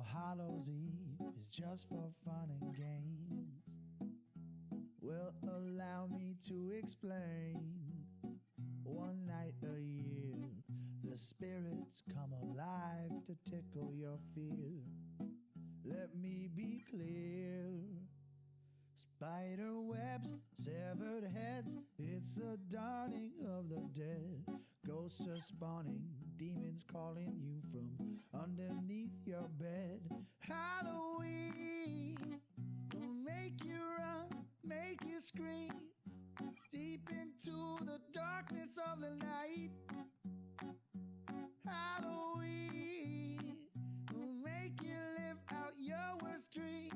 All Hallows Eve is just for fun and games. Well, allow me to explain. One night a year, the spirits come alive to tickle your fear. Let me be clear. Spider webs, severed heads, it's the dawning of the dead. Ghosts are spawning, demons calling you from underneath your bed. Halloween will make you run, make you scream, deep into the darkness of the night. Halloween will make you live out your worst dreams,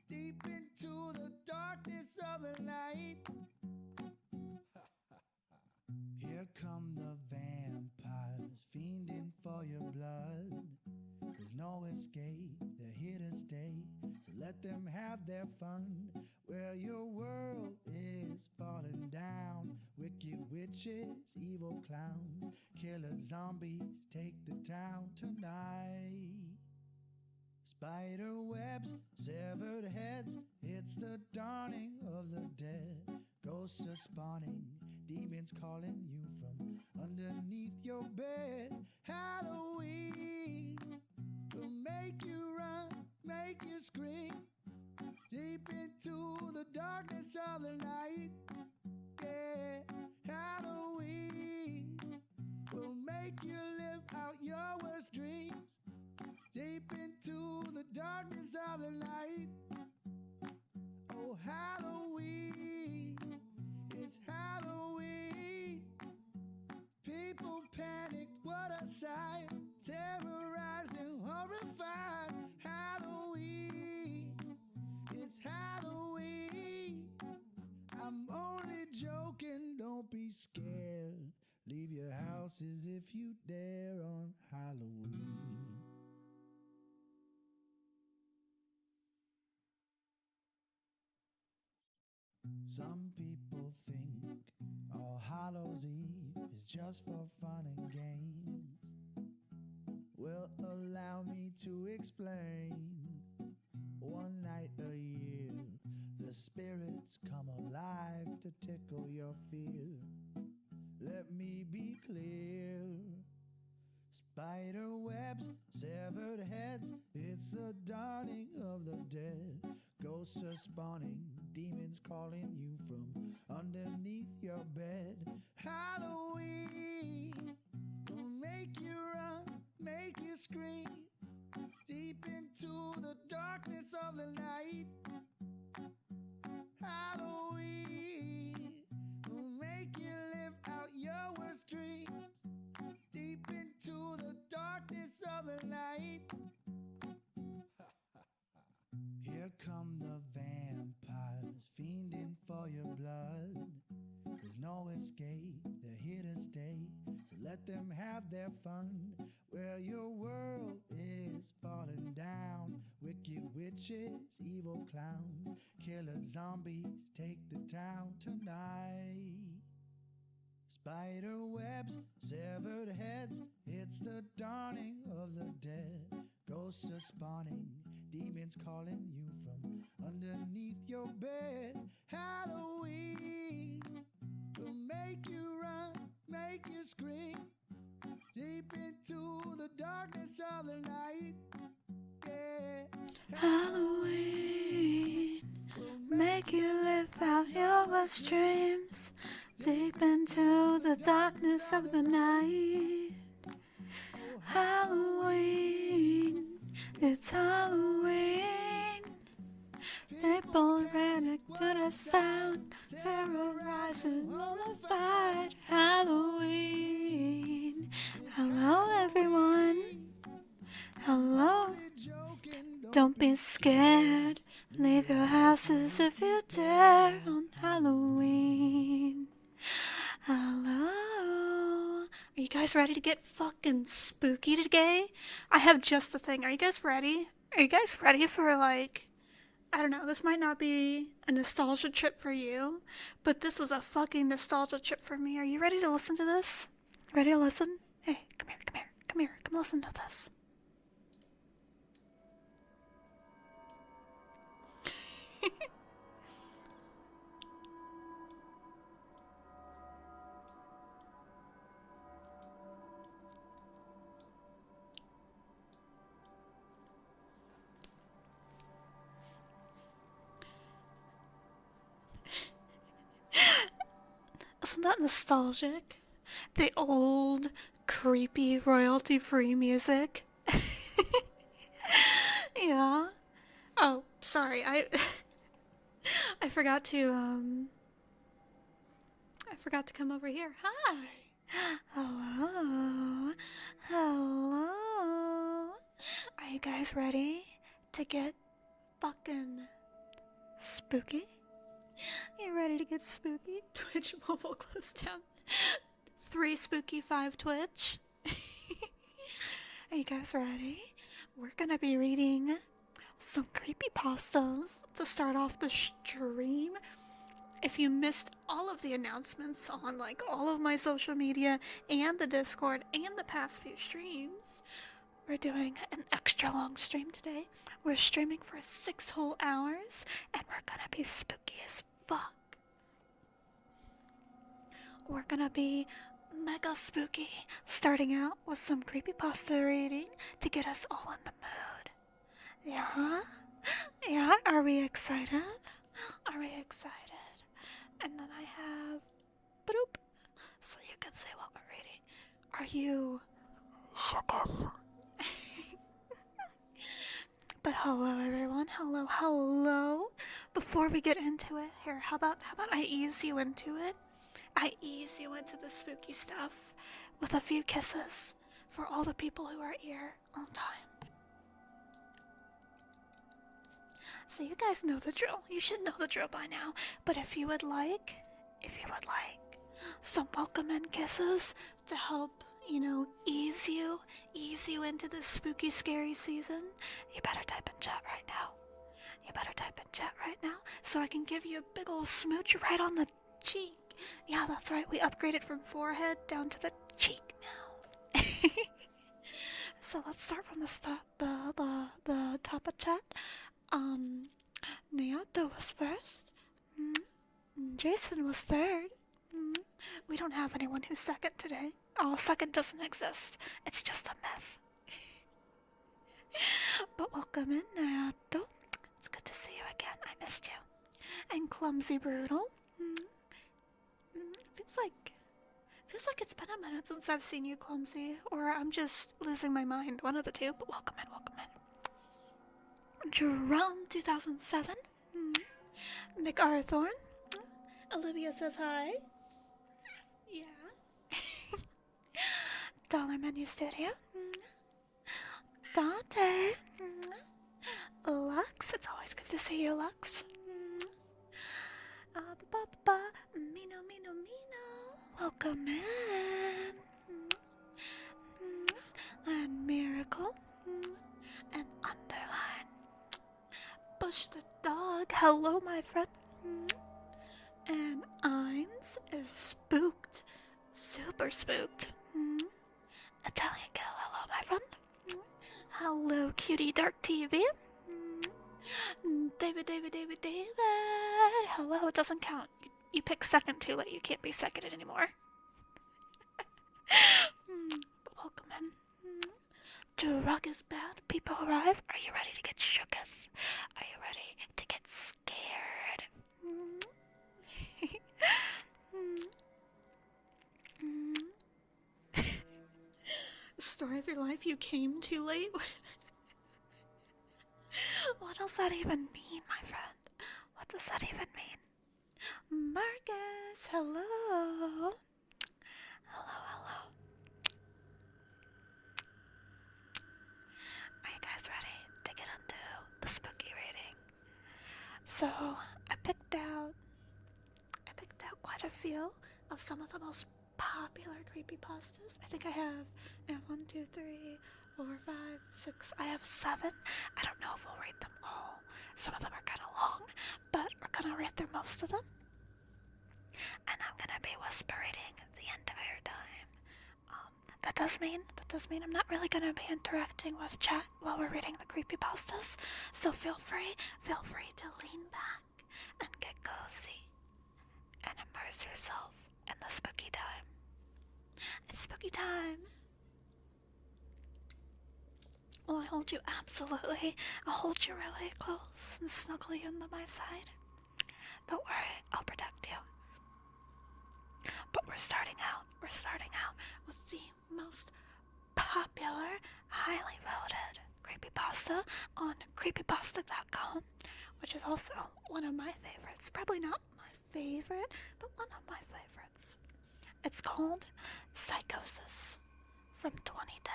deep into the darkness of the night. Here come the vampires, fiending for your blood. There's no escape, they're here to stay, so let them have their fun. Well, your world is falling down. Wicked witches, evil clowns, killer zombies take the town tonight. Spider webs, severed heads, it's the dawning of the dead. Ghosts are spawning, demons calling you from underneath your bed. Halloween will make you run, make you scream, deep into the darkness of the night. Yeah, Halloween will make you live out your worst dreams, deep into the darkness of the night. Oh, Halloween, it's Halloween. People panicked, what a sight, terrorized and horrified. Halloween, it's Halloween. I'm only joking, don't be scared. Leave your houses if you dare on Halloween. Some people think All Hallows Eve is just for fun and games. Well, allow me to explain. One night a year, the spirits come alive to tickle your fear. Let me be clear. Spider webs, severed heads, it's the dawning of the dead. Ghosts are spawning, demons calling you from underneath your bed. Halloween will make you run, make you scream, deep into the darkness of the night. Halloween will make you live out your worst dreams, deep into the darkness of the night. Here come the vampires, fiending for your blood. There's no escape, they're here to stay, so let them have their fun. Well, your world is falling down. Wicked witches, evil clowns, killer zombies take the town tonight. Spider webs, severed heads, it's the dawning of the dead. Ghosts are spawning, demons calling you from underneath your bed. Halloween will make you run, make you scream, deep into the darkness of the night. Yeah, Halloween, make you live out your worst dreams, deep into the darkness of the night. Halloween, it's Halloween. People panic to the sound, terrorized and horrified. Halloween. Hello, everyone. Hello. Don't be scared. Leave your houses if you dare on Halloween. Hello. Are you guys ready to get fucking spooky today? I have just the thing. Are you guys ready? Are you guys ready for, like, I don't know, this might not be a nostalgia trip for you, but this was a fucking nostalgia trip for me. Are you ready to listen to this? Ready to listen? Hey, come here, come here, come here, come listen to this. that nostalgic? The old, creepy, royalty-free music? Yeah. Oh, sorry, I forgot to, I forgot to come over here. Hi! Hello? Hello? Are you guys ready to get fucking spooky? You ready to get spooky? Twitch mobile closed down. 3 spooky, 5 Twitch. Are you guys ready? We're gonna be reading some creepypastas to start off the stream. If you missed all of the announcements on like all of my social media and the Discord and the past few streams, we're doing an extra long stream today. We're streaming for 6 whole hours and we're gonna be spooky as fuck. We're gonna be mega spooky, starting out with some creepypasta reading to get us all in the mood. Yeah? Yeah, are we excited? Are we excited? And then I have bloop, so you can say what we're reading. Are you shooketh? But hello everyone, hello. Before we get into it, here, how about I ease you into it? I ease you into the spooky stuff with a few kisses for all the people who are here on time. So you guys know the drill. You should know the drill by now. But if you would like some welcome in kisses to help, ease you into this spooky, scary season, you better type in chat right now. So I can give you a big ol' smooch right on the cheek. Yeah, that's right. We upgraded from forehead down to the cheek now. So let's start from the top of chat. Naoto was first. Jason was third. We don't have anyone who's second today. Oh, second doesn't exist. It's just a myth. But welcome in, Naoto. It's good to see you again. I missed you. And Clumsy Brutal. Feels like it's been a minute since I've seen you, Clumsy, or I'm just losing my mind. One of the two, but welcome in. Jerome 2007. McArthorn. Olivia says hi. Yeah. Dollar Menu Studio. Dante. Lux. It's always good to see you, Lux. Mino. Welcome in. And Miracle. And Underline. Bush the Dog. Hello, my friend. And Eins is spooked. Super spooked. Italian Girl. Hello, my friend. Hello, Cutie Dark TV. David. Hello, it doesn't count. You picked second too late. You can't be seconded anymore. But welcome in. Drug is bad. People arrive. Are you ready to get shooketh? Are you ready to get scared? Story of your life, you came too late? What does that even mean, my friend? What does that even mean? Marcus, hello. Hello. Are you guys ready to get into the spooky reading? So, I picked out quite a few of some of the most popular creepypastas. I think I have 1, 2, 3, 4, 5, 6. I have 7. I don't know if we'll read them all. Some of them are kind of long, but we're gonna read through most of them. And I'm gonna be whispering the entire time. That does mean I'm not really gonna be interacting with chat while we're reading the creepypastas. So feel free to lean back and get cozy and immerse yourself in the spooky time. It's spooky time. Will I hold you? Absolutely. I'll hold you really close and snuggle you into my side. Don't worry, I'll protect you. But we're starting out with the most popular, highly voted creepypasta on creepypasta.com, which is also one of my favorites. Probably not my favorite, but one of my favorites. It's called Psychosis from 2010.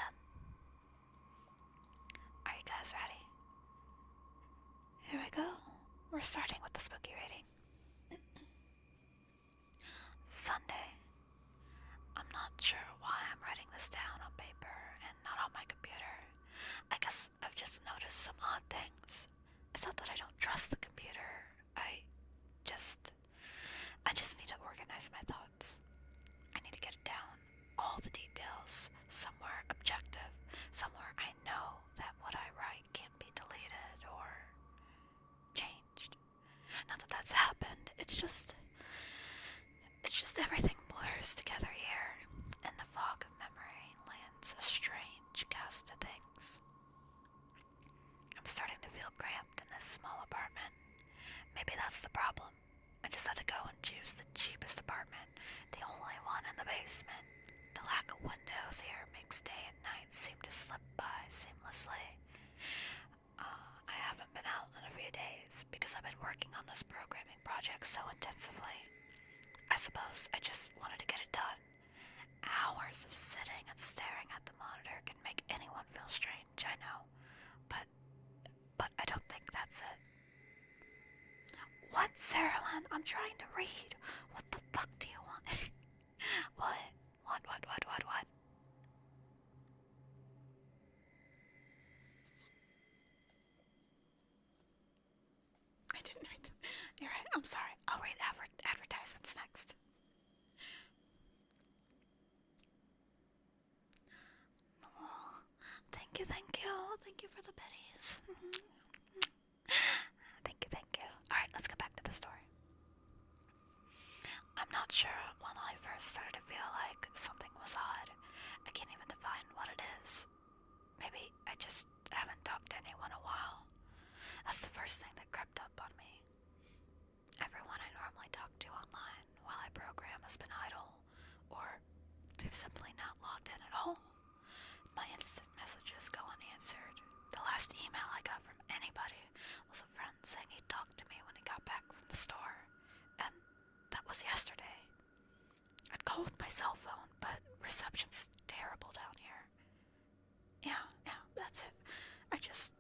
Are you guys ready? Here we go. We're starting with the spooky rating. Sunday. I'm not sure why I'm writing this down on paper and not on my computer. I guess I've just noticed some odd things. It's not that I don't trust the computer. I just need to organize my thoughts. I need to get it down. All the details. Somewhere objective. Somewhere I know that what I write can't be deleted or changed. Not that that's happened. It's just everything blurs together here. In the fog of memory lands a strange cast of things. I'm starting to feel cramped in this small apartment. Maybe that's the problem. I just had to go and choose the cheapest apartment, the only one in the basement. The lack of windows here makes day and night seem to slip by seamlessly. I haven't been out in a few days because I've been working on this programming project so intensively. I suppose I just wanted to get it done. Hours of sitting and staring at the monitor can make anyone feel strange, I know. But I don't think that's it. What, Sarah Lynn? I'm trying to read. What the fuck do you want? What? I didn't read them. You're right, I'm sorry. I'll read advertisements next. Oh, thank you. Thank you for the biddies. Thank you. Alright, let's get back to the story. I'm not sure when I first started to feel like something was odd. I can't even define what it is. Maybe I just haven't talked to anyone in a while. That's the first thing that crept up on me. Everyone I normally talk to online while I program has been idle, or they've simply not logged in at all. My instant messages go unanswered. The last email I got from anybody was a friend saying he'd talk to me when he got back from the store, and that was yesterday. I'd call with my cell phone, but reception's terrible down here. Yeah, that's it. I just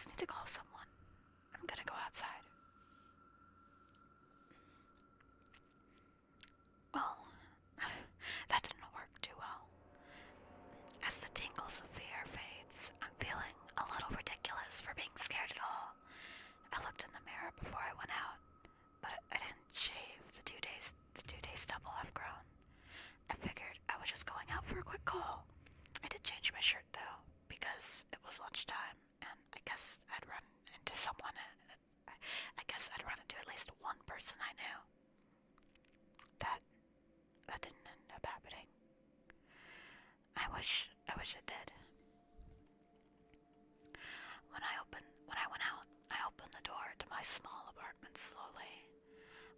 need to call someone. I'm gonna go outside. Well, that didn't work too well. As the tingles of fear fades, I'm feeling a little ridiculous for being scared at all. I looked in the mirror before I went out, but I didn't shave the 2 days stubble I've grown. I figured I was just going out for a quick call. I did change my shirt though, because it was lunchtime, and I guess I'd run into someone. I guess I'd run into at least one person I knew. That didn't end up happening. I wish it did. When I went out, I opened the door to my small apartment slowly.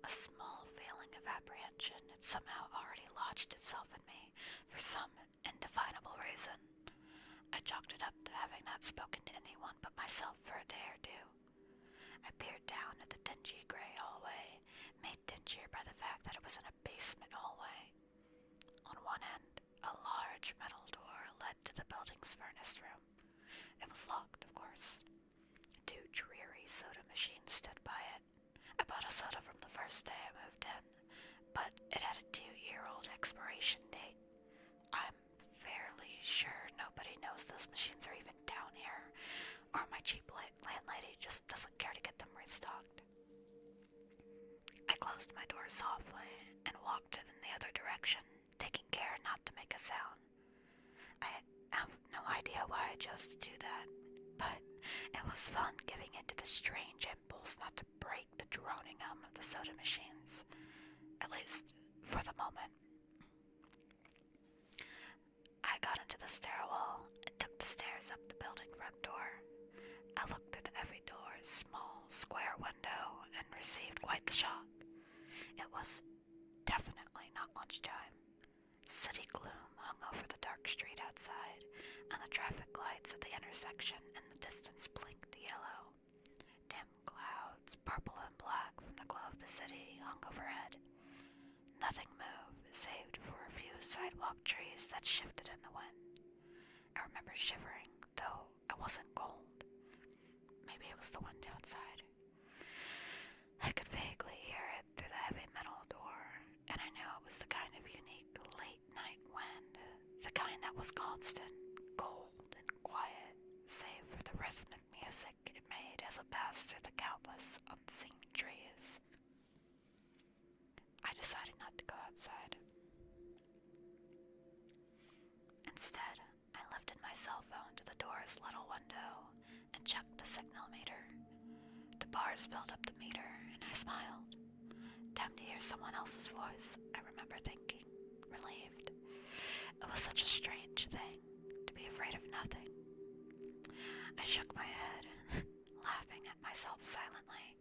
A small feeling of apprehension had somehow already lodged itself in me for some indefinable reason. I chalked it up to having not spoken to anyone but myself for a day or two. I peered down at the dingy gray hallway, made dingier by the fact that it was in a basement hallway. On one end, a large metal door led to the building's furnace room. It was locked, of course. 2 dreary soda machines stood by it. I bought a soda from the first day I moved in, but it had a 2-year-old expiration date. I'm fairly sure nobody knows those machines are even down here, or my cheap landlady just doesn't care to get them restocked. I closed my door softly and walked in the other direction, taking care not to make a sound. I have no idea why I chose to do that, but it was fun giving into the strange impulse not to break the droning hum of the soda machines, at least for the moment. I got into the stairwell and took the stairs up the building front door. I looked through every door's small, square window and received quite the shock. It was definitely definitely not lunchtime. City gloom hung over the dark street outside, and the traffic lights at the intersection in the distance blinked yellow. Dim clouds, purple and black from the glow of the city, hung overhead. Nothing moved, save for a few sidewalk trees that shifted in the wind. I remember shivering, though I wasn't cold. Maybe it was the wind outside. I could vaguely hear it through the heavy metal door, and I knew it was the kind of unique late-night wind, the kind that was constant, cold and quiet, save for the rhythmic music it made as it passed through the countless unseen trees. I decided not to go outside. Instead, I lifted my cell phone to the door's little window and checked the signal meter. The bars filled up the meter, and I smiled. Damn to hear someone else's voice, I remember thinking, relieved. It was such a strange thing, to be afraid of nothing. I shook my head, laughing at myself silently.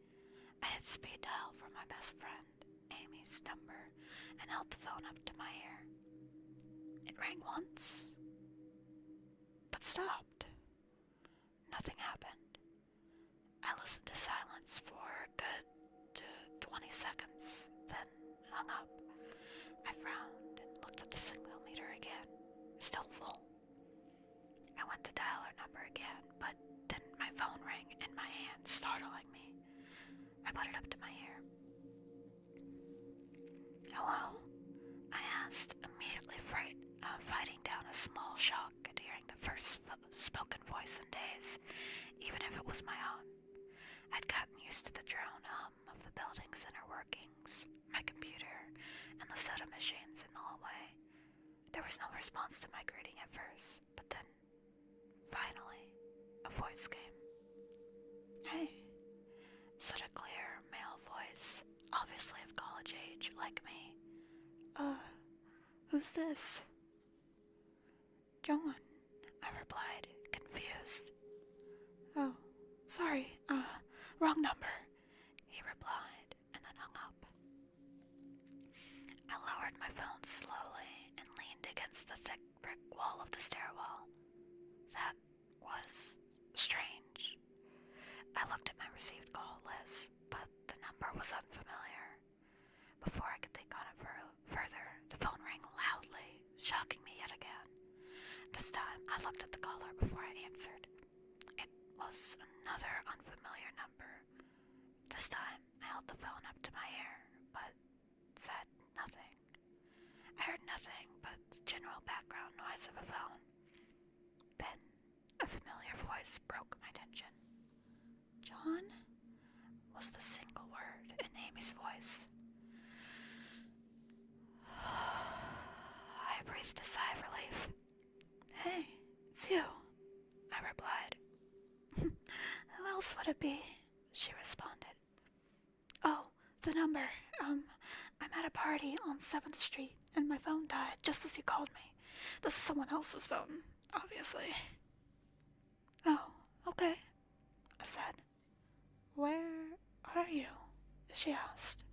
I had speed dial from my best friend, Amy's number, and held the phone up to my ear. It rang once, but stopped. Nothing happened. I listened to silence for a good 20 seconds, then hung up. I frowned and looked at the signal meter again, still full. I went to dial her number again, but then my phone rang in my hand, startling me. I put it up to my ear. Hello? I asked, immediately fighting down a small shock at hearing the first spoken voice in days, even if it was my own. I'd gotten used to the drone hum of the building's inner workings, my computer, and the soda machines in the hallway. There was no response to my greeting at first, but then, finally, a voice came. Hey, said a clear male voice, obviously of college age, like me. Who's this? John, I replied, confused. Oh, sorry, wrong number, he replied, and then hung up. I lowered my phone slowly and leaned against the thick brick wall of the stairwell. That was strange. I looked at my received call list, but the number was unfamiliar. Before I could think on it further, the phone rang loudly, shocking me yet again. This time, I looked at the caller before I answered. It was another unfamiliar number. This time, I held the phone up to my ear, but said nothing. I heard nothing but the general background noise of a phone. Then, a familiar voice broke my tension. John? Was the single word in Amy's voice. I breathed a sigh of relief. Hey, it's you, I replied. Who else would it be? She responded. Oh, the number. I'm at a party on 7th Street, and my phone died just as you called me. This is someone else's phone, obviously. Oh, okay, I said. Where are you? She asked.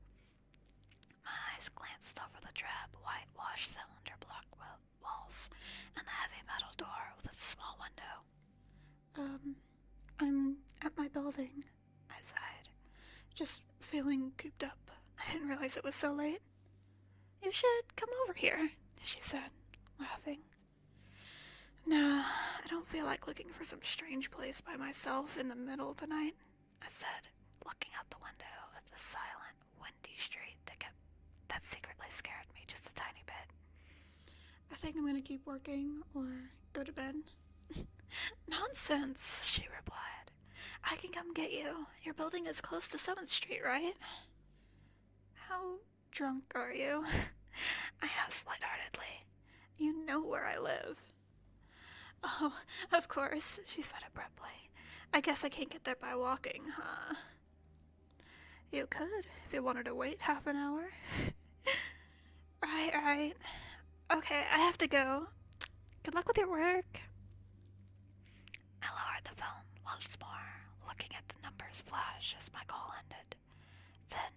My eyes glanced over the drab, whitewashed cylinder block walls and the heavy metal door with its small window. I'm at my building, I sighed. Just feeling cooped up. I didn't realize it was so late. You should come over here, she said, laughing. Nah, I don't feel like looking for some strange place by myself in the middle of the night, I said, looking out the window at the silent, windy street that secretly scared me just a tiny bit. I think I'm gonna keep working or go to bed. Nonsense, she replied. I can come get you. Your building is close to 7th Street, right? How drunk are you? I asked lightheartedly. You know where I live. Oh, of course, she said abruptly. I guess I can't get there by walking, huh? You could, if you wanted to wait half an hour. Right. Okay, I have to go. Good luck with your work. I lowered the phone once more, looking at the numbers flash as my call ended. Then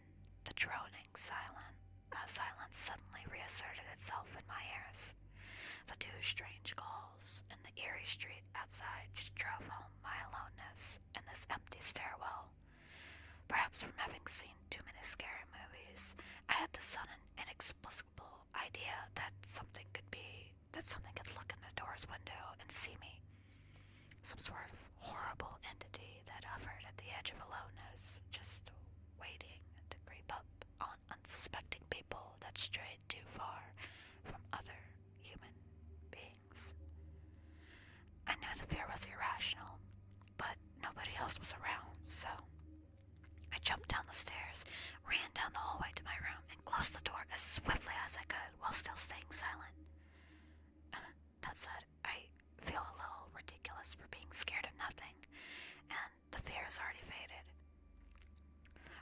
the droning silence. silence suddenly reasserted itself in my ears. The two strange calls and the eerie street outside just drove home my aloneness in this empty stairwell. Perhaps from having seen too many scary movies, I had the sudden, inexplicable idea that something could look in the door's window and see me. Some sort of horrible entity that hovered at the edge of aloneness, just waiting to creep up on unsuspecting people that strayed too far from other human beings. I knew the fear was irrational, but nobody else was around, so I jumped down the stairs, ran down the hallway to my room, and closed the door as swiftly as I could while still staying silent. That said, I feel a little ridiculous for being scared of nothing, and the fear has already faded.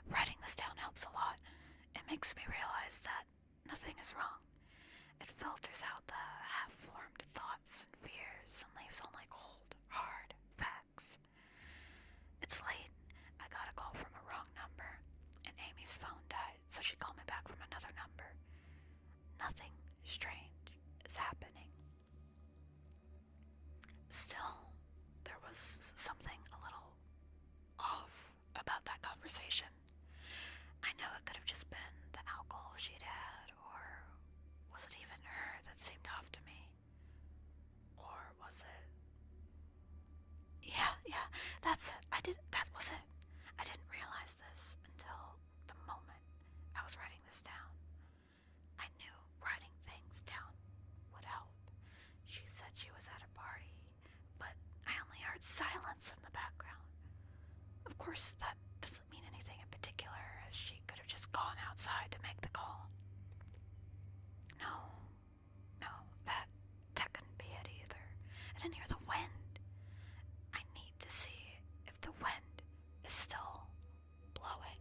Writing this down helps a lot. It makes me realize that nothing is wrong. It filters out the half-formed thoughts and fears and leaves only cold, hard facts. It's late. I got a call from a wrong number, and Amy's phone died, so she called me back from another number. Nothing strange is happening. Still, there was something a little off about that conversation. I know it could have just been the alcohol she'd had, or was it even her that seemed off to me? Or was it... Yeah, that's it. That was it. I didn't realize this until the moment I was writing this down. I knew writing things down would help. She said she was at a party, but I only heard silence in the background. Of course, that doesn't mean anything in particular, as she could have just gone outside to make the call. No, that couldn't be it either. I didn't hear the wind. I need to see if the wind is still blowing.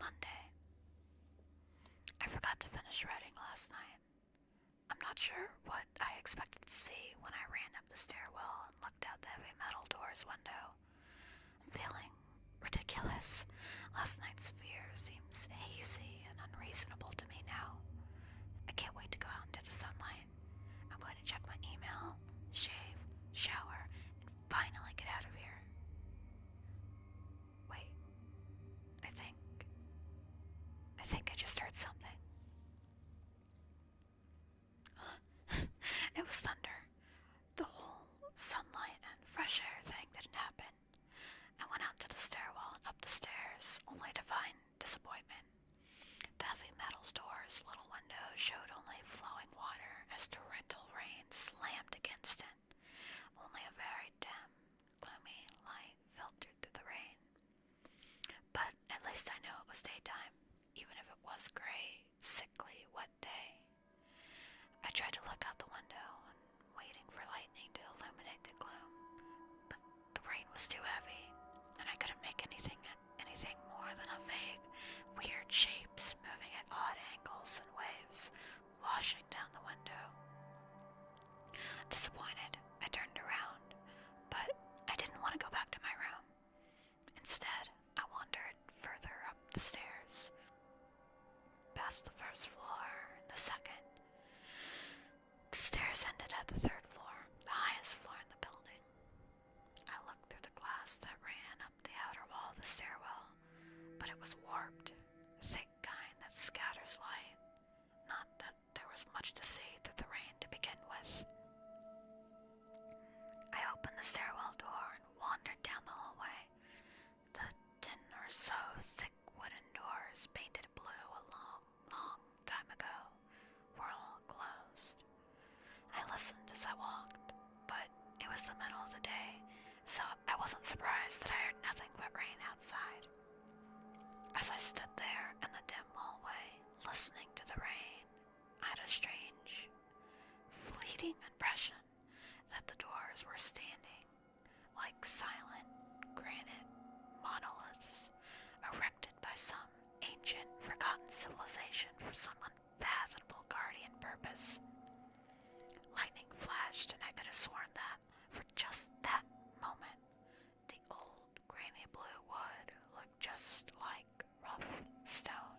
Monday. I forgot to finish writing last night. I'm not sure what I expected to see when I ran up the stairwell and looked out the heavy metal door's window. I'm feeling ridiculous. Last night's fear seems hazy and unreasonable to me now. I can't wait to go out into the sunlight. I'm going to check my email, shave, shower, and finally get out of here. Wait, I think I just heard something. It was thunder. The whole sunlight and fresh air thing didn't happen. I went out to the stairwell and up the stairs, only to find disappointment. The heavy metal door's little window showed only flowing water as torrential rain slammed against it. Only a very dim, gloomy light filtered through the rain. But at least I knew it was daytime, even if it was gray, sickly, wet day. I tried to look out the window and waiting for lightning to illuminate the gloom, but the rain was too heavy, and I couldn't make anything more than a vague, weird shapes moving at odd angles and waves washing down the window. Disappointed, I turned around, but I didn't want to go back to my room. Instead, I wandered further up the stairs, past the first floor and the second. The stairs ended at the third floor, the highest floor in the building. I looked through the glass that ran up the outer wall of the stairwell, but it was warped, thick kind that scatters light. Not that there was much to see through the rain to begin with. I opened the stairwell door and wandered down the hallway. The 10 or so thick wooden doors painted blue a long, long time ago were all closed. I listened as I walked, but it was the middle of the day, so I wasn't surprised that I heard nothing but rain outside. As I stood there in the dim hallway, listening to the rain, I had a strange, fleeting impression that the doors were standing like silent granite monoliths erected by some ancient, forgotten civilization for some unfathomable guardian purpose. Lightning flashed, and I could have sworn that, for just that moment, the old grainy blue wood looked just like rough stone.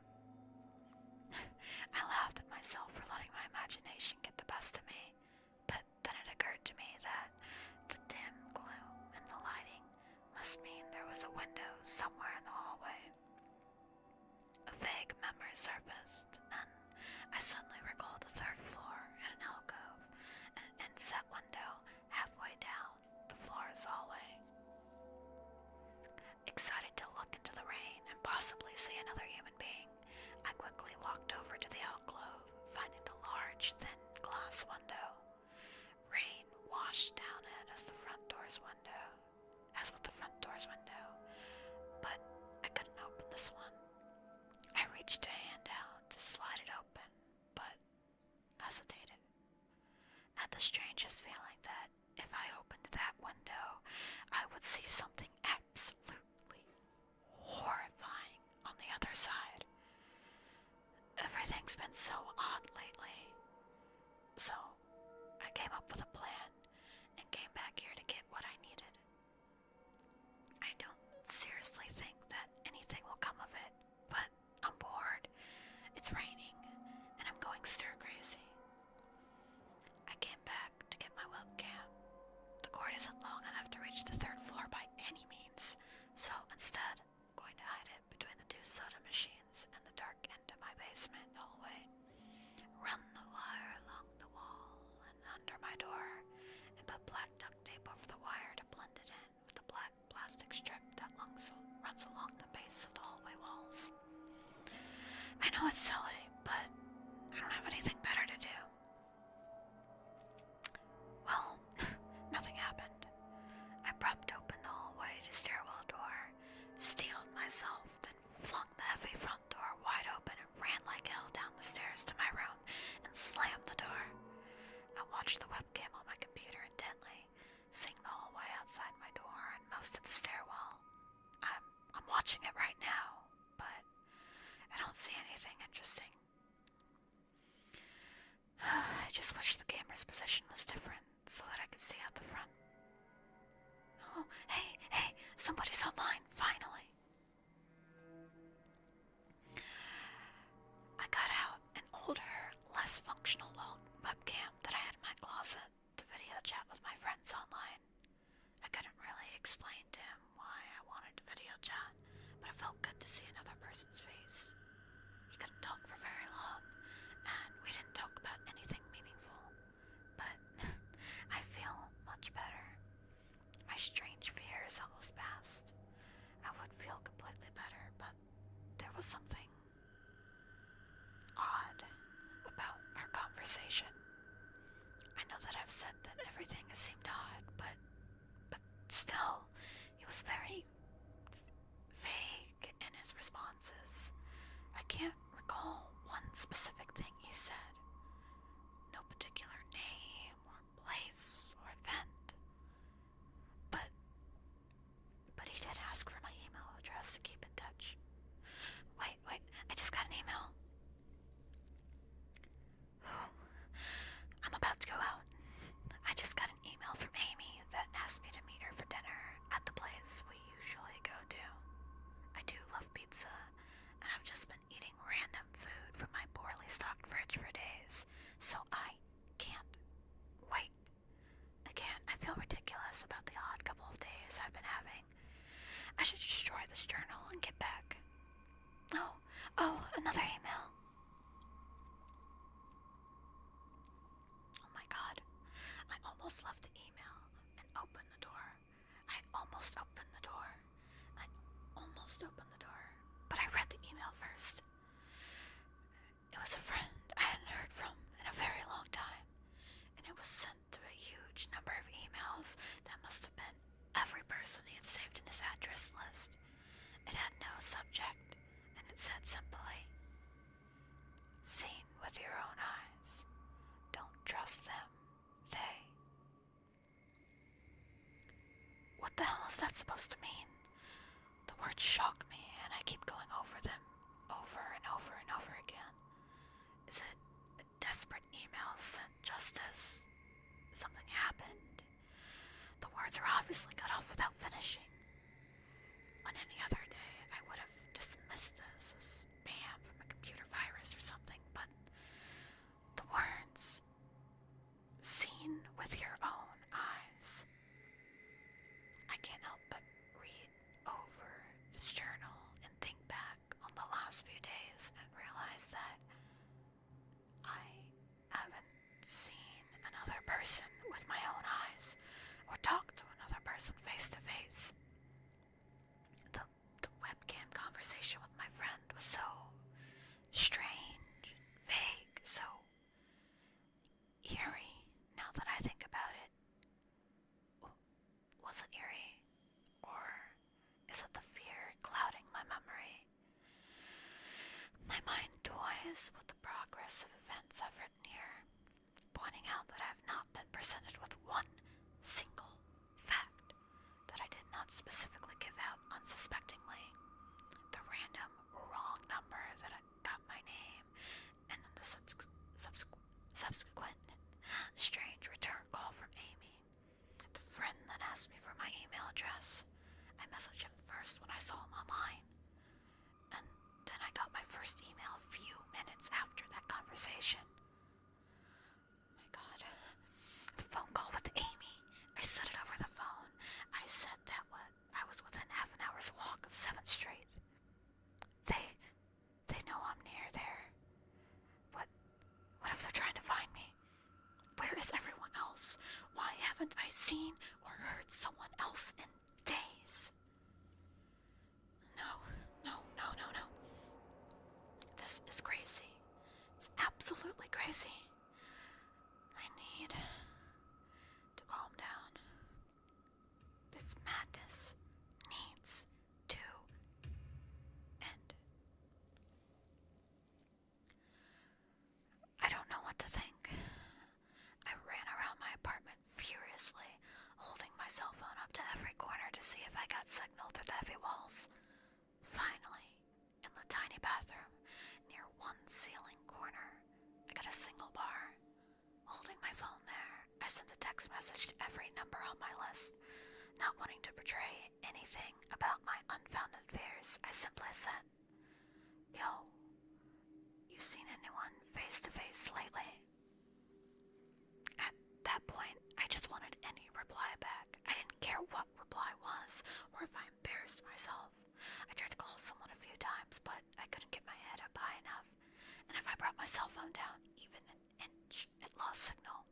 excited to look into the rain and possibly see another human being, I quickly walked over to the alcove, finding the large, thin glass window. Rain washed down it as with the front door's window, but I couldn't open this one. I reached a hand out to slide it open, but hesitated. I had the strangest feeling that if I opened that window, I would see something absolutely horrifying on the other side. Everything's been so odd lately, so I came up with a plan and came back here to get what I needed. I don't seriously think that anything will come of it, but I'm bored. It's raining, and I'm going stir crazy. I came back to get my webcam. The cord isn't long enough to reach the third floor by any means, so instead, I'm going to hide it between the two soda machines and the dark end of my basement hallway. Run the wire along the wall and under my door, and put black duct tape over the wire to blend it in with the black plastic strip that runs along the base of the hallway walls. I know it's silly, but I don't have anything better to do. Well, nothing happened. I propped open the hallway to stairwell door, steeled myself, then flung the heavy front door wide open and ran like hell down the stairs to my room and slammed the door. I watched the webcam on my computer intently, seeing the hallway outside my door and most of the stairwell. I'm watching it right now, but I don't see anything interesting. I just wish the camera's position was different so that I could see out the front. Oh, hey, somebody's online, finally. I got out an older, less functional webcam that I had in my closet to video chat with my friends online. I couldn't really explain to him why I wanted to video chat, but it felt good to see another person's face. He couldn't talk for very long, and we didn't talk about anything meaningful, but I feel much better. My strange fear is almost past. I would feel completely better, but there was something odd about our conversation. I know that I've said that everything has seemed odd, but still, he was very vague in his responses. I can't recall one specific thing he said. No particular name or place or event. But he did ask for my email address to keep in touch. Wait, I just got an email. I'm about to go out. I just got an email from Amy that asked me to meet her for dinner at the place we usually go to. I do love pizza, and I've just been eating random food from my poorly stocked fridge for days, so I can't wait. Again, I feel ridiculous about the odd couple of days I've been having. I should destroy this journal and get back. Oh, another email. Oh my god. I almost left the email and opened the door. I almost opened the door, but I read the email first. It was a friend I hadn't heard from in a very long time, and it was sent to a huge number of emails that must have been every person he had saved in his address list. It had no subject, and it said simply, "Seen with your own eyes. Don't trust them. They." What the hell is that supposed to mean? The words shock me, and I keep going over them over and over and over again. Is it a desperate email sent just as something happened? The words are obviously cut off without finishing. On any other day, I would have dismissed this as spam from a computer virus or something, but the words, "Seen with your own eyes." I can't help but read over this journal and think back on the last few days and realize that I haven't seen another person with my own eyes or talked to another person face to face. The mind toys with the progress of events I've written here, pointing out that I have not been presented with one single fact that I did not specifically give out unsuspectingly. The random wrong number that got my name, and then the subsequent strange return call from Amy, the friend that asked me for my email address. I messaged him first when I saw him online, and then I got my first email a few minutes after that conversation. My God. The phone call with Amy. I said it over the phone. I said that I was within half an hour's walk of 7th Street. They know I'm near there. What if they're trying to find me? Where is everyone else? Why haven't I seen or heard someone else in days? No. This is crazy. It's absolutely crazy. I need to calm down. This madness needs to end. I don't know what to think. I ran around my apartment furiously, holding my cell phone up to every corner to see if I got signal through the heavy walls. Finally, in the tiny bathroom, near one ceiling corner, I got a single bar. Holding my phone there, I sent a text message to every number on my list. Not wanting to betray anything about my unfounded fears, I simply said, "Yo, you seen anyone face to face lately?" At that point, I just wanted any reply back. I didn't care what reply was, or if I embarrassed myself. I tried to call someone a few times, but I couldn't get my head up high enough. And if I brought my cell phone down even an inch, it lost signal.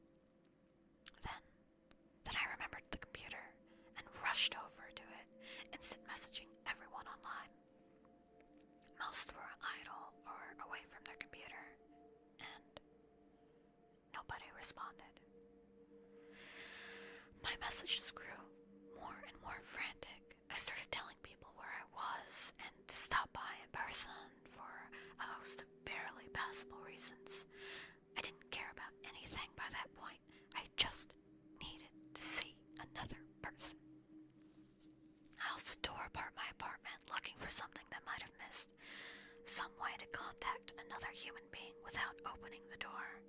Then I remembered the computer and rushed over to it, instant messaging everyone online. Most were idle or away from their computer, and nobody responded. My messages grew more and more frantic. I started telling people where I was and to stop by in person for a host of barely passable reasons. I didn't care about anything by that point. I just needed to see another person. I also tore apart my apartment looking for something that might have missed. Some way to contact another human being without opening the door.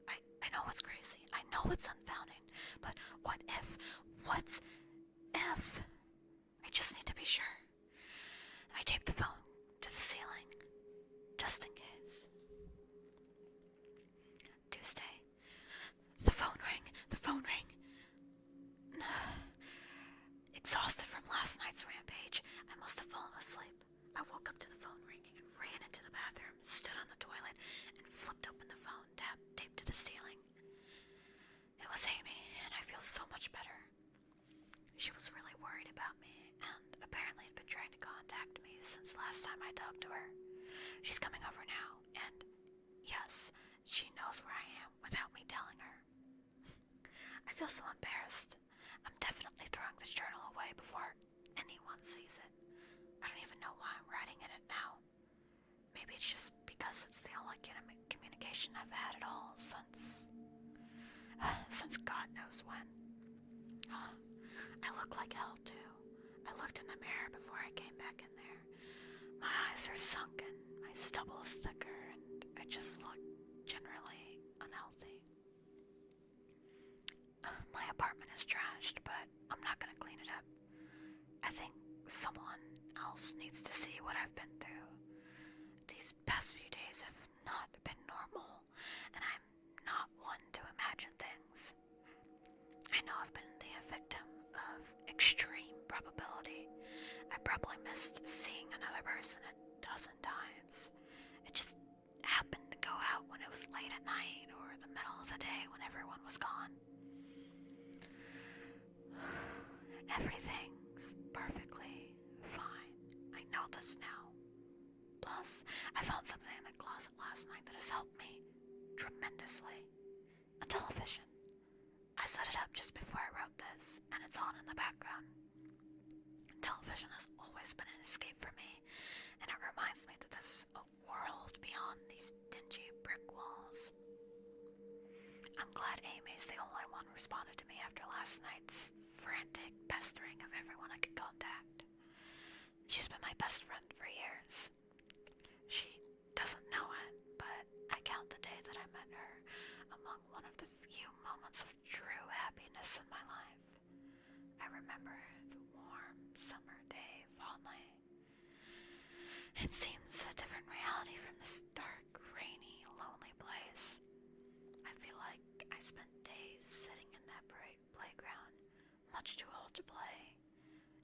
I know it's crazy. I know it's unfounding. But what if? I just need to be sure. I taped the phone to the ceiling, just in case. Tuesday. The phone rang. Exhausted from last night's rampage, I must have fallen asleep. I woke up to the phone ringing and ran into the bathroom, stood on the toilet, and flipped open the phone taped to the ceiling. It was Amy, and I feel so much better. She was really worried about me, and apparently had been trying to contact me since last time I talked to her. She's coming over now, and yes, she knows where I am without me telling her. I feel so embarrassed. I'm definitely throwing this journal away before anyone sees it. I don't even know why I'm writing in it now. Maybe it's just because it's the only communication I've had at all since God knows when. I look like hell too. I looked in the mirror before I came back in there. My eyes are sunken, my stubble is thicker, and I just look generally unhealthy. My apartment is trashed, but I'm not gonna clean it up. I think someone else needs to see what I've been through. These past few days have not been normal, and I'm not one to imagine things. I know I've been the victim of extreme probability. I probably missed seeing another person a dozen times. It just happened to go out when it was late at night or the middle of the day when everyone was gone. Everything's perfectly fine. I know this now. Plus, I found something in the closet last night that has helped me tremendously. A television. I set it up just before I wrote this, and it's on in the background. Television has always been an escape for me, and it reminds me that this is a world beyond these dingy brick walls. I'm glad Amy's the only one who responded to me after last night's frantic pestering of everyone I could contact. She's been my best friend for years. She doesn't know it, but I count the day that I met her among one of the few moments of true happiness in my life. I remember the warm summer day fondly. It seems a different reality from this dark, rainy, lonely place. I feel like I spent days sitting in that bright playground, much too old to play,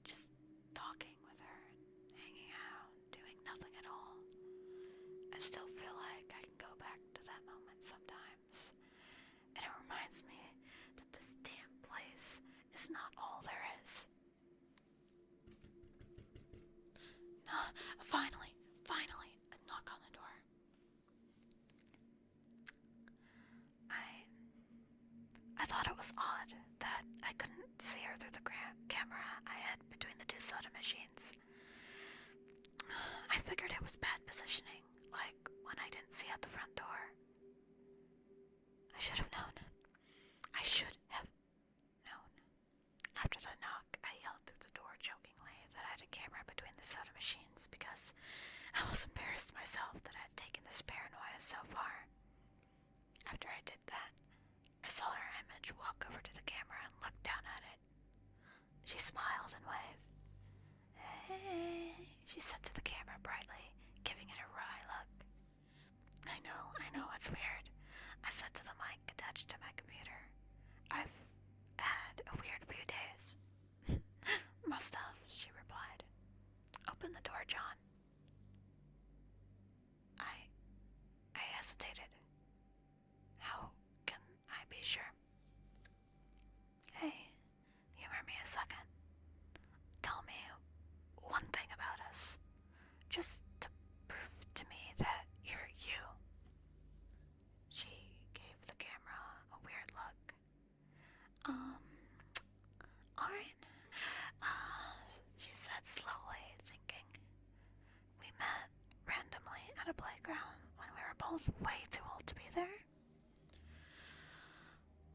just talking with her and hanging out, doing nothing at all. I still feel like I can go back to that moment sometimes, and it reminds me that this damn place is not all there is. Finally, a knock on the door. I thought it was odd that I couldn't see her through the camera I had between the two soda machines. I figured it was bad positioning, like when I didn't see out the front door. I should have known. After the knock, I yelled through the door jokingly that I had a camera between the soda machines because I was embarrassed myself that I had taken this paranoia so far. After I did that, I saw her image walk over to the camera and look down at it. She smiled and waved. "Hey," she said to the camera brightly, giving it a wry look. I know, it's weird," I said to the mic attached to my computer. "I've had a weird few days." "Must have," she replied. "Open the door, John." I hesitated. "How can I be sure?" "Hey, humor me a second. Tell me one thing about us, just to prove to me that you're you." She gave the camera a weird look. Alright, she said slowly, thinking. "We met randomly at a playground when we were both way too old to be there."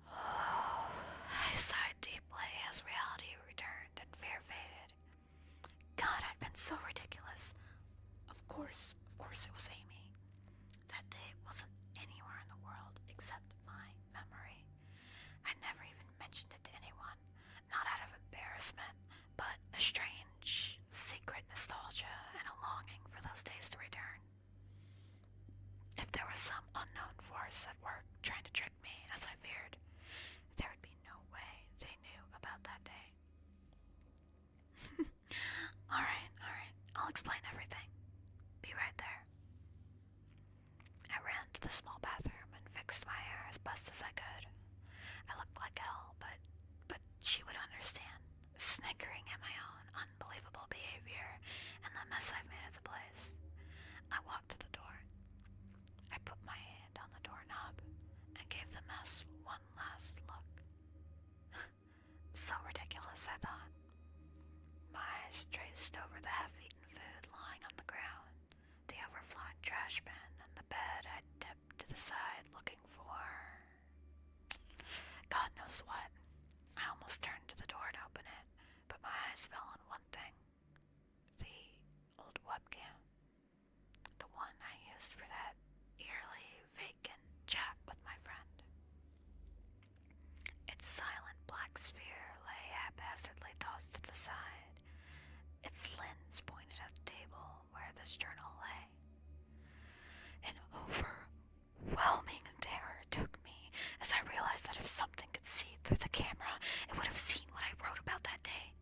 I sighed deeply as reality returned and fear faded. God, I've been so ridiculous. Of course it was Amy. That day wasn't anywhere in the world except my memory. I never even mentioned it to anyone, not out of embarrassment, but a strange, secret nostalgia and a longing for those days to return. If there was some unknown force at work trying to trick me, as I feared, there would be no way they knew about that day. Alright, I'll explain everything. Be right there. I ran to the small bathroom and fixed my hair as best as I could. I looked like hell, but she would understand, snickering at my own unbelievable behavior and the mess I've made of the place. I walked to the door. I put my hand on the doorknob and gave the mess one last look. So ridiculous, I thought. My eyes traced over the half-eaten food lying on the ground, the overflowing trash bin, and the bed I'd tipped to the side looking for God knows what. I almost turned to the door to open it, but my eyes fell on one thing. The old webcam. The one I used for that eerily vacant chat with my friend. Its silent black sphere lay haphazardly tossed to the side, its lens pointed at the table where this journal lay. An overwhelming terror took me as I realized that if something could see through the camera, it would have seen what I wrote about that day.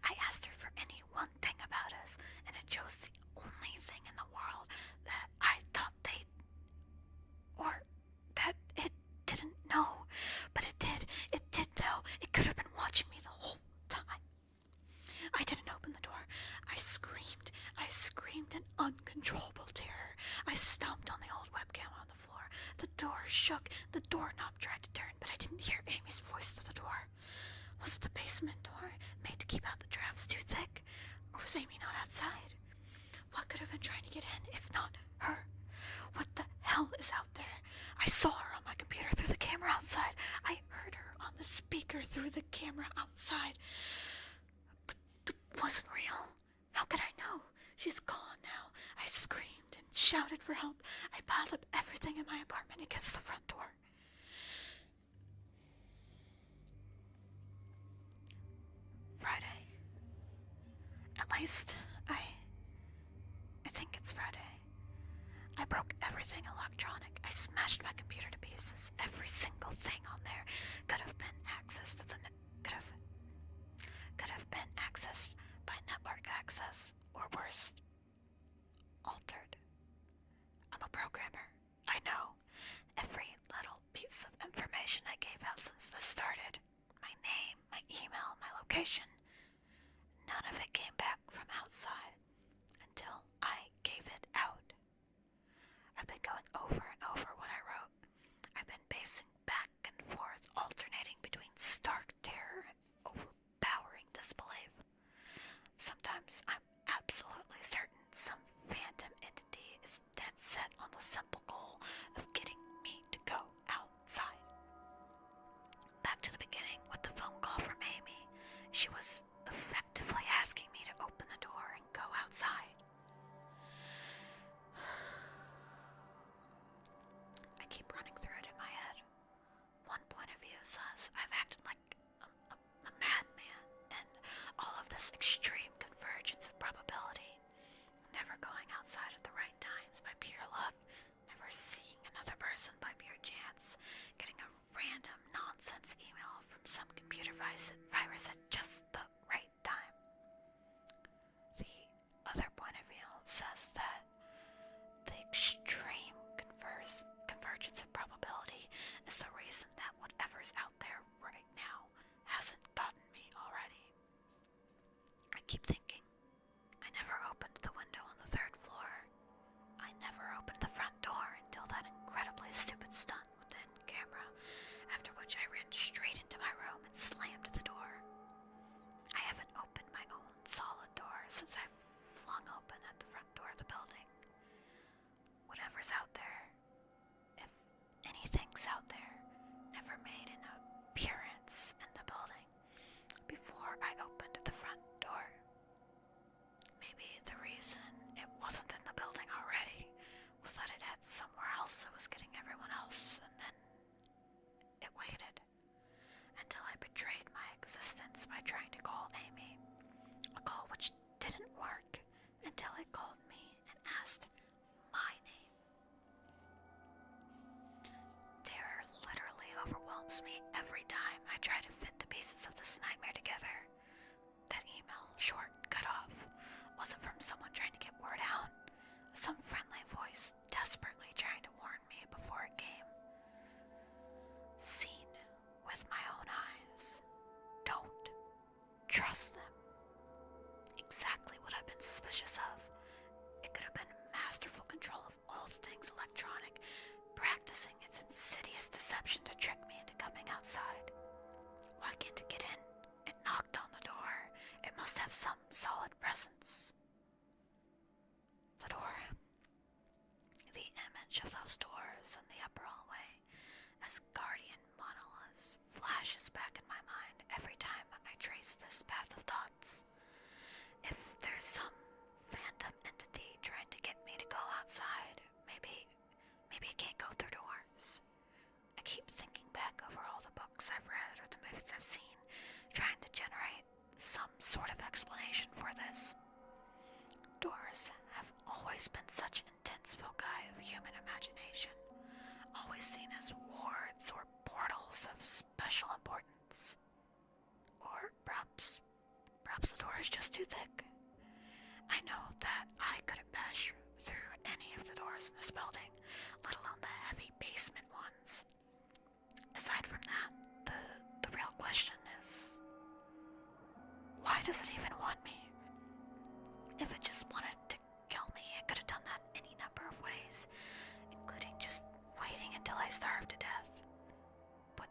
I asked her for any one thing about us, and it chose the only thing in the world that I thought that it didn't know. But it did know. It could have been watching me the whole time. I didn't open the door. I screamed in uncontrollable terror. I stomped on the old webcam on the floor. The door shook. The doorknob tried to turn, but I didn't hear Amy's voice through the door. Was it the basement door, made to keep out the drafts too thick? Or was Amy not outside? What could have been trying to get in if not her? What the hell is out there? I saw her on my computer through the camera outside. I heard her on the speaker through the camera outside. But it wasn't real. How could I know? She's gone now. I screamed and shouted for help. I piled up everything in my apartment against the front door. Friday. At least, I think it's Friday. I broke everything electronic. I smashed my computer to pieces. Every single thing on there could have been accessed to the could have been accessed by network access, or worse, altered. I'm a programmer. I know. Every little piece of information I gave out since this started, my name, my email, my location, none of it came back from outside until I gave it out. I've been going over and over what I wrote. I've been pacing back and forth, alternating between stark terror and overpowering disbelief. Sometimes I'm absolutely certain some phantom entity is dead set on the simple goal of getting me to go outside. Back to the beginning with the phone call from Amy. She was effectively asking me to open the door and go outside. I keep running through it in my head. One point of view says I've acted like a madman, and all of this extreme convergence of probability, never going outside at the right times by pure luck, never seeing another person by pure chance, getting a random nonsense email from some computer virus at just the right time. The other point of view says that the extreme convergence of probability is the reason that whatever's out there right now hasn't gotten me already. I keep thinking, I never opened the window on the third floor. I never opened the front door until that incredibly stupid stunt with the hidden camera, after which I ran straight into my room and slammed the door. I haven't opened my own solid door since I flung open at the front door of the building. Whatever's out there, if anything's out there, never made an appearance in the building before I opened the front door. Maybe the reason it wasn't in the building already was that it had somewhere else it was getting everyone else, and then it waited until I betrayed my existence by trying to call Amy, a call which didn't work until it called me and asked my name. Terror literally overwhelms me every time I try to fit the pieces of this nightmare together. That email, short and cut off, wasn't from someone trying to get word out. Some friendly voice desperately trying to warn me before it came. Seen with my own eyes. Don't trust them. Exactly what I've been suspicious of. It could have been masterful control of all things electronic, practicing its insidious deception to trick me into coming outside. Why can't it get in? It knocked on the door. It must have some solid presence. The door. The image of those doors in the upper hallway, as guardian monoliths, flashes back in my mind every time I trace this path of thoughts. If there's some phantom entity trying to get me to go outside, maybe it can't go through doors. I keep thinking back over all the books I've read or the movies I've seen, trying to generate some sort of explanation for this. Doors have always been such intense foci of human imagination, always seen as wards or portals of special importance. Or perhaps the door is just too thick. I know that I couldn't bash through any of the doors in this building, let alone the heavy basement ones. Aside from that, the real question is, why does it even want me? If it just wanted to kill me, it could have done that any number of ways, including just waiting until I starved to death. But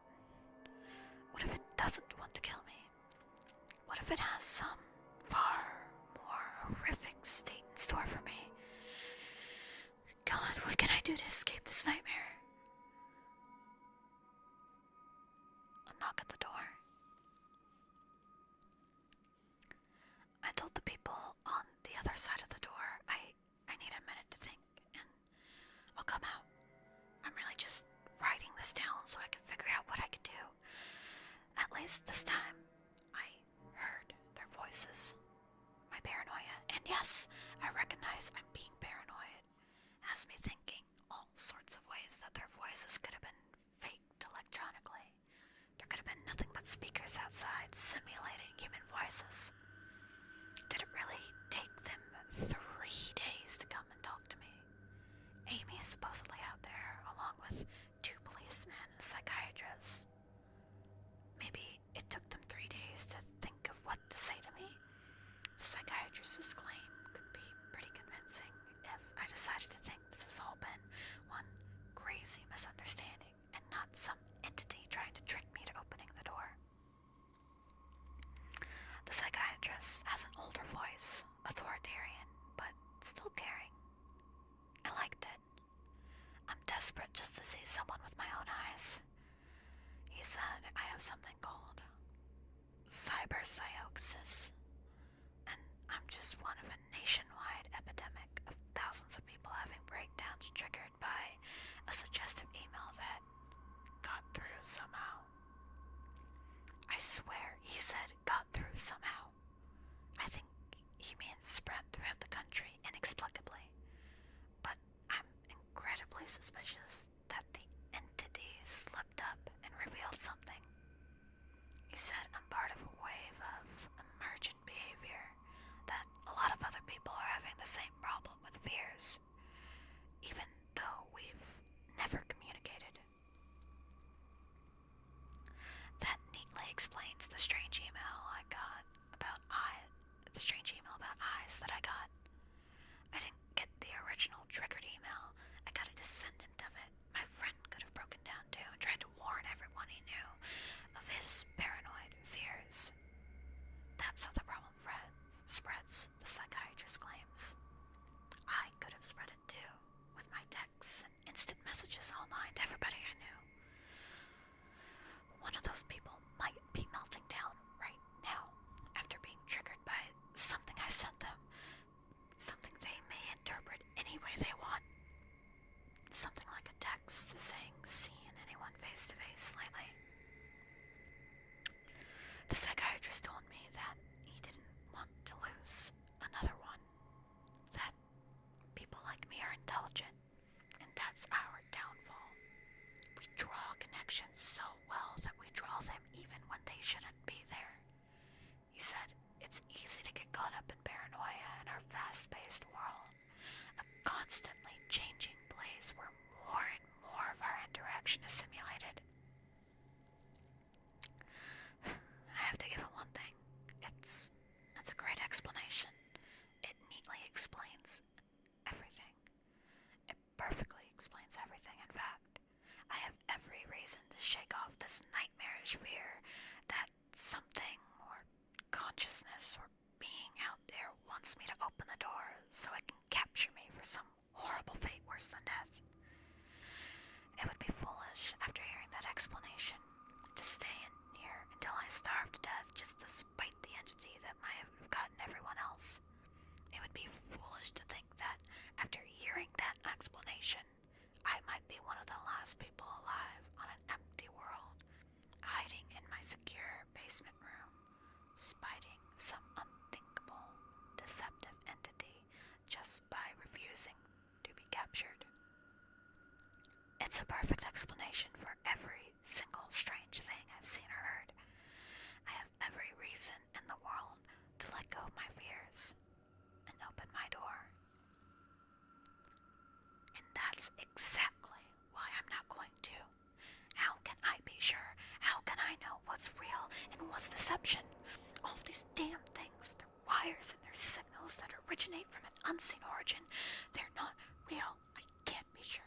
what if it doesn't want to kill me? What if it has some far more horrific state in store for me. God, what can I do to escape this nightmare? A knock at the door. I told the people on the other side of the door I need a minute to think, and I'll come out. I'm really just writing this down so I can figure out what I could do. At least this time, I heard their voices. My paranoia, and yes, I recognize I'm being paranoid, has me thinking all sorts of ways that their voices could have been faked electronically. There could have been nothing but speakers outside simulating human voices. Did it really take them 3 days to come and talk to me? Amy is supposedly out there, along with 2 policemen and a psychiatrist. Maybe it took them 3 days to think of what to say to me. The psychiatrist's claim could be pretty convincing if I decided to think this has all been one crazy misunderstanding and not some entity trying to trick me to opening the door. The psychiatrist has an older voice, authoritarian, but still caring. I liked it. I'm desperate just to see someone with my own eyes. He said I have something called cyberpsychosis, and I'm just one of a nationwide epidemic of thousands of people having breakdowns triggered by a suggestive email that got through somehow. I swear he said got through somehow. I think he means spread throughout the country inexplicably. But I'm incredibly suspicious that the entity slipped up and revealed something. He said I'm part of a wave of emergent behavior, that a lot of other people are having the same problem with fears, even though we've never communicated. That neatly explains the strange email about eyes that I got. I didn't get the original triggered email. I got a descendant of it. My friend could have broken down too and tried to warn everyone he knew of his paranoid fears. That's how the problem spreads, the psychiatrist claims. I could have spread it too, with my texts and instant messages online to everybody I knew. One of those people might be melting down right now after being triggered by something I sent them, something they may interpret any way they want. Something like a text saying seen anyone face to face lately. The psychiatrist told me that he didn't want to lose another one, that people like me are intelligent, and that's our downfall. We draw connections so well that we draw them even when they shouldn't be there. He said it's easy to get caught up in paranoia in our fast-paced world, a constantly changing place where more and more of our interaction is simulated. I have to give it one thing. It's a great explanation. It neatly explains everything. It perfectly explains everything, in fact. I have every reason to shake off this nightmarish fear that something or consciousness or being out there wants me to open the door so it can capture me for some horrible fate worse than death. It would be foolish, after hearing that explanation, to stay in here until I starve to death just to spite the entity that might have gotten everyone else. It would be foolish to think that, after hearing that explanation, I might be one of the last people alive on an empty world, hiding in my secure basement room, spiting some unthinkable, deceptive entity just by refusing to be captured. It's a perfect explanation for every single strange thing I've seen or heard. I have every reason in the world to let go of my fears and open my door. And that's exactly why I'm not going to. How can I be sure? How can I know what's real and what's deception? All of these damn things with their wires and their signals that originate from an unseen origin, they're not real. I can't be sure.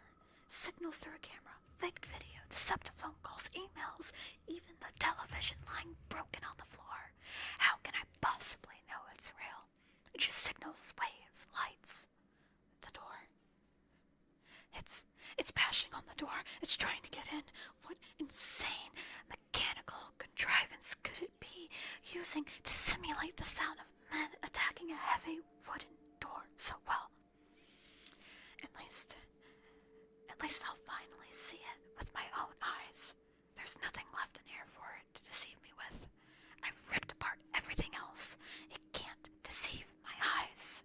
Signals through a camera, faked video, deceptive phone calls, emails, even the television lying broken on the floor. How can I possibly know it's real? It just signals waves door. It's trying to get in. What insane mechanical contrivance could it be using to simulate the sound of men attacking a heavy wooden door so well? At least I'll finally see it with my own eyes. There's nothing left in here for it to deceive me with. I've ripped apart everything else. It can't deceive my eyes.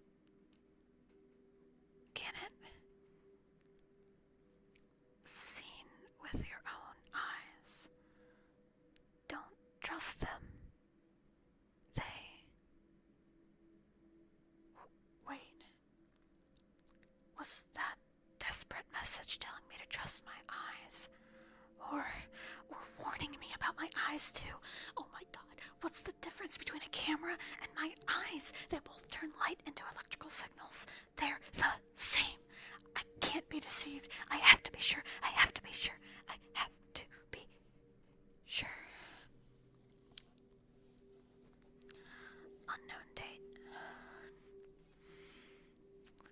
Can it? Seen with your own eyes. Don't trust them. Wait. Was that desperate message telling me to trust my eyes? Or warning me about my eyes too? Oh my god, what's the difference between a camera and my eyes? They both turn light into electrical signals. They're the same. I can't be deceived. I have to be sure. I have to be sure. I have to be sure. Unknown date.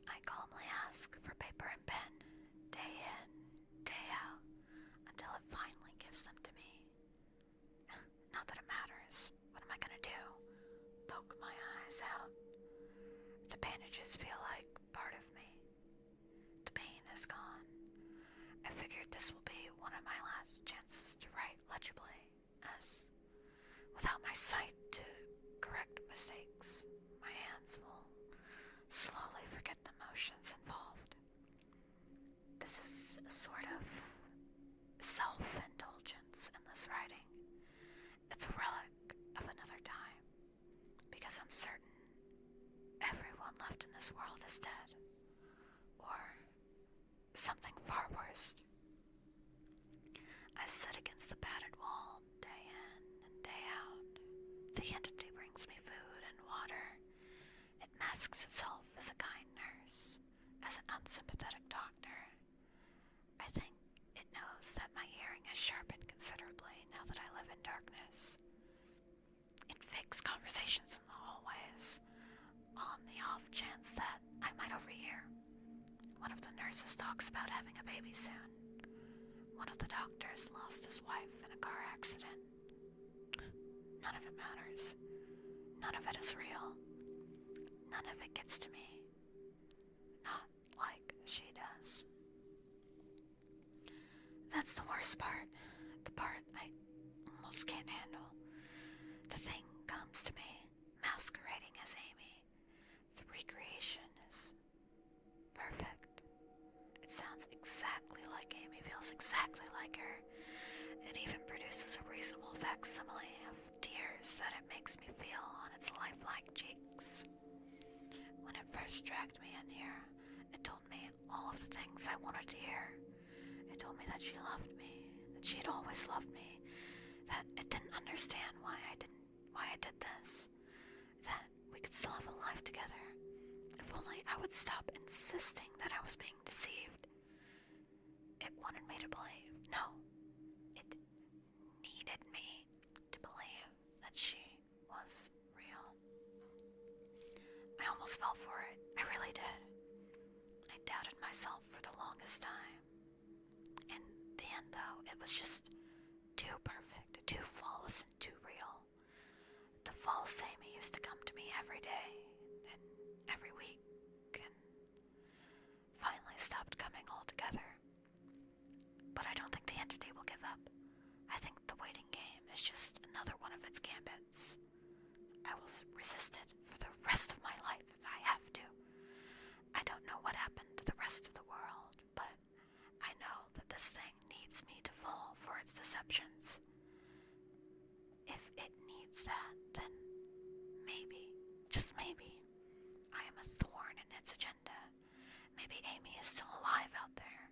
I calmly ask for paper and pen, day in, day out, until it finally gives them to me. Not that it matters. What am I gonna do? Poke my eyes out. The bandages feel like part of me. The pain is gone. I figured this will be one of my last chances to write legibly, as without my sight to correct mistakes, my hands will slowly forget the motions involved. This is a sort of self-indulgence in this writing. It's a relic of another time, because I'm certain everyone left in this world is dead, or something far worse. I sit against the padded wall day in and day out. The entity brings me food and water. It masks itself as a kind nurse, as an unsympathetic doctor. I think it knows that my hearing has sharpened considerably now that I live in darkness. It fakes conversations in the hallways, on the off chance that I might overhear. One of the nurses talks about having a baby soon. One of the doctors lost his wife in a car accident. None of it matters. None of it is real. None of it gets to me. Not like she does. That's the worst part. The part I almost can't handle. The thing comes to me, masquerading as Amy. The recreation is perfect. It sounds exactly like Amy, feels exactly like her. It even produces a reasonable facsimile of tears that it makes me feel on its lifelike cheeks. When it first dragged me in here, it told me all of the things I wanted to hear. It told me that she loved me, that she had always loved me, that it didn't understand why I did this, that we could still have a life together, if only I would stop insisting that I was being deceived. It wanted me to believe. No, it needed me to believe that she was real. I almost fell for it. I really did. I doubted myself for the longest time. In the end, though, it was just too perfect, too flawless, and too real. The false Amy used to come to me every day, and every week, and finally stopped coming altogether. But I don't think the entity will give up. I think the waiting game is just another one of its gambits. I will resist it for the rest of my life if I have to. I don't know what happened to the rest of the world, but I know that this thing needs me to fall for its deceptions. If it needs that, then maybe, just maybe, I am a thorn in its agenda. Maybe Amy is still alive out there,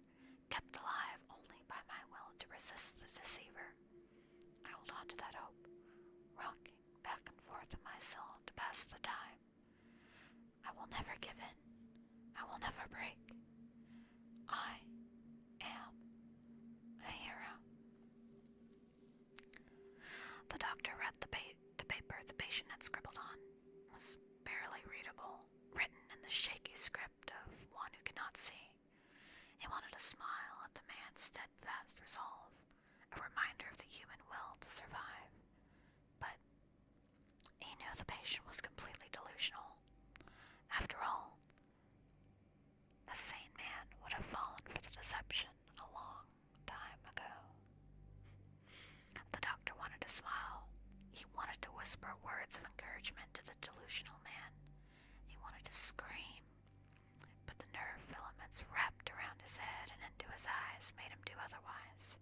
kept alive only by my will to resist the deceiver. I hold on to that hope, rocking back and forth in my soul to pass the time. I will never give in. I will never break. I am a hero. The doctor read the paper the patient had scribbled on. It was barely readable, written in the shaky script of one who cannot see. He wanted to smile at the man's steadfast resolve, a reminder of the human will to survive. But he knew the patient was completely delusional. After all, a sane man would have fallen for the deception a long time ago. The doctor wanted to smile. He wanted to whisper words of encouragement to the delusional man. He wanted to scream, but the nerve filaments wrapped around his head and into his eyes made him do otherwise.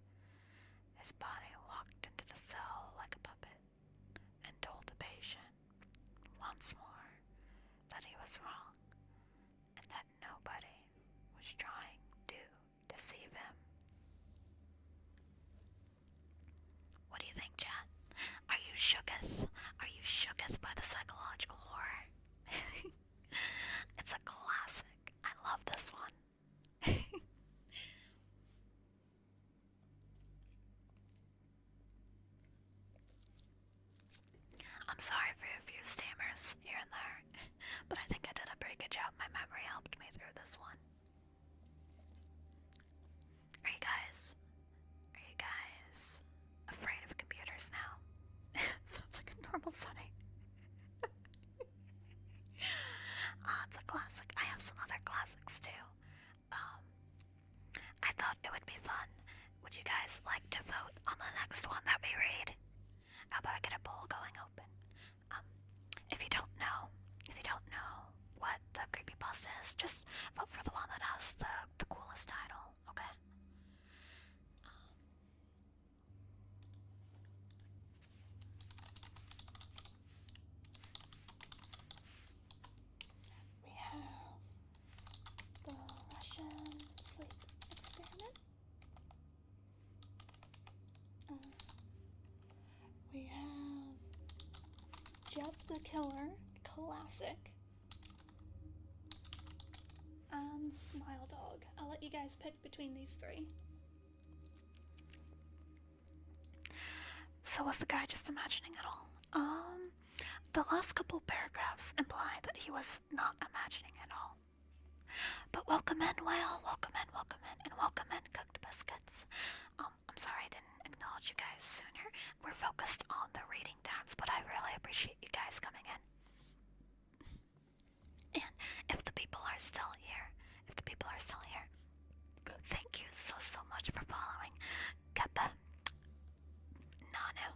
His body walked into the cell like a puppet and told the patient once more that he was wrong and that nobody was trying to deceive him. What do you think, Chad? Are you shooketh? Are you shooketh by the psychological horror? It's a classic. I love this one. I'm sorry for a few stammers here and there, but I think I did a pretty good job. My memory helped me through this one. Are you guys afraid of computers now? Sounds like a normal setting. It's a classic. I have some other classics too. I thought it would be fun. Would you guys like to vote on the next one that we read? How about I get a poll going open? If you don't know what the creepypasta is, just vote for the one that has the coolest title, okay? We have the Russian sleep experiment. We have Jeff the Killer, classic, and Smile Dog. I'll let you guys pick between these three. So was the guy just imagining it all? The last couple paragraphs imply that he was not imagining it all. But welcome in, Whale, welcome in, and welcome in, Cooked Biscuits. I'm sorry I didn't acknowledge you guys sooner. We're focused on the reading times, but I really appreciate you guys coming in. And if the people are still here, thank you so much for following. Kappa, Nanu,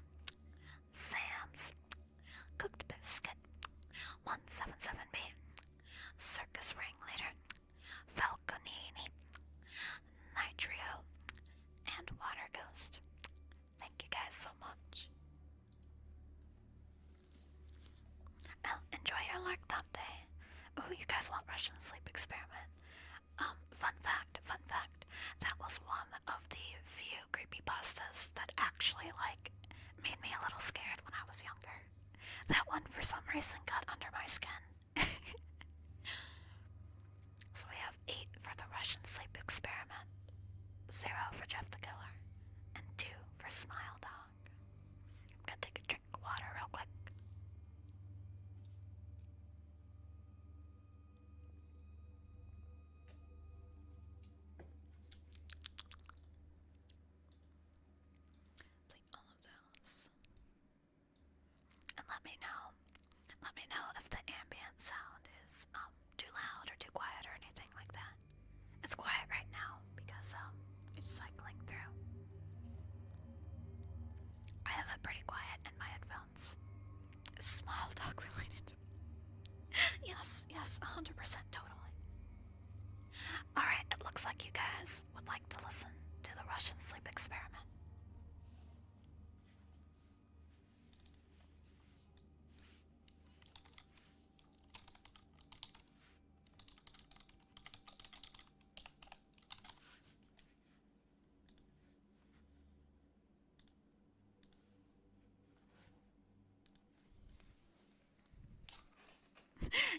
Sam's, Cooked Biscuit, 177B, Circus Ringleader, Falconini, Nitrio, and Water Ghost. Thank you guys so much. Oh, enjoy your lurk, don't they? Ooh, you guys want Russian sleep experiment? Fun fact, that was one of the few creepypastas that actually, made me a little scared when I was younger. That one, for some reason, got under my skin. So we have 8 for the Russian sleep experiment, 0 for Jeff the Killer, and 2 for Smile Dog. I'm gonna take a drink of water real quick. All of those. And let me know if the ambient sound is too loud or too quiet or anything like that. It's quiet right now because it's cycling through. I have it pretty quiet in my headphones. Is Smile Dog related? Yes, 100% totally. Alright, it looks like you guys would like to listen to the Russian sleep experiment.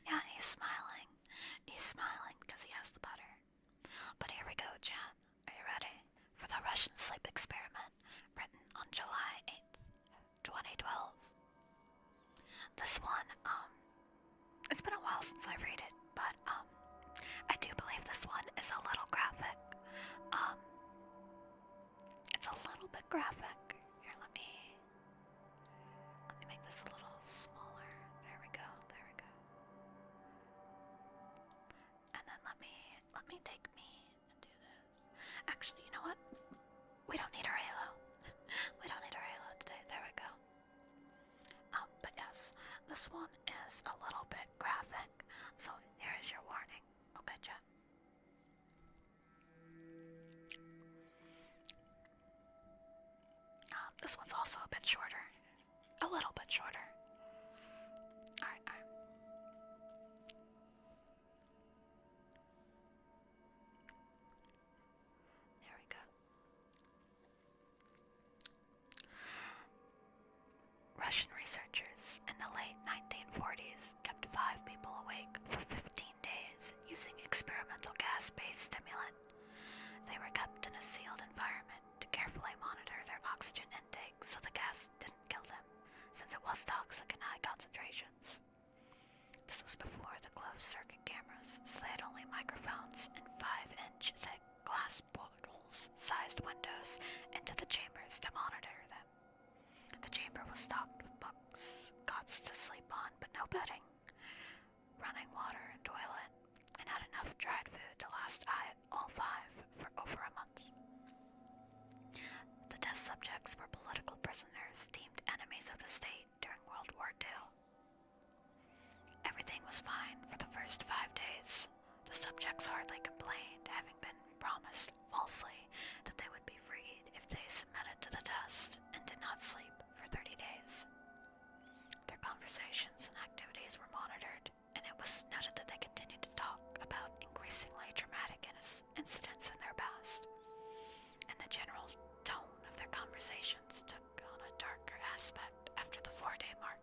Yeah, he's smiling. He's smiling because he has the butter. But here we go, Jan. Are you ready for the Russian sleep experiment written on July 8th, 2012? This one, it's been a while since I read it, but I do believe this one is a little graphic. Um, it's a little bit graphic. Here, let me make this a little smaller. There we go. And then let me take me and do this. Actually, you know what? We don't need our halo. We don't need our halo today. There we go. But yes, this one is a little bit graphic. So here is your warning. Okay, chat. This one's also a bit shorter. A little bit shorter. Alright. There we go. Russian researchers in the late 1940s kept 5 people awake for 15 days using experimental gas-based stimulant. They were kept in a sealed environment to carefully monitor their oxygen intake so the gas didn't kill them, since it was toxic in high concentrations. This was before the closed-circuit cameras, so they had only microphones and 5-inch thick glass portals-sized windows into the chambers to monitor them. The chamber was stocked with books, cots to sleep on but no bedding, running water and toilet, and had enough dried food to last all 5 for over a month. The test subjects were political prisoners deemed enemies of the state during World War II. Everything was fine for the first 5 days. The subjects hardly complained, having been promised falsely that they would be freed if they submitted to the test and did not sleep for 30 days. Their conversations and activities were monitored, and it was noted that they continued to talk about increasingly traumatic incidents in their past, and the general tone of their conversations took on a darker aspect after the 4-day mark.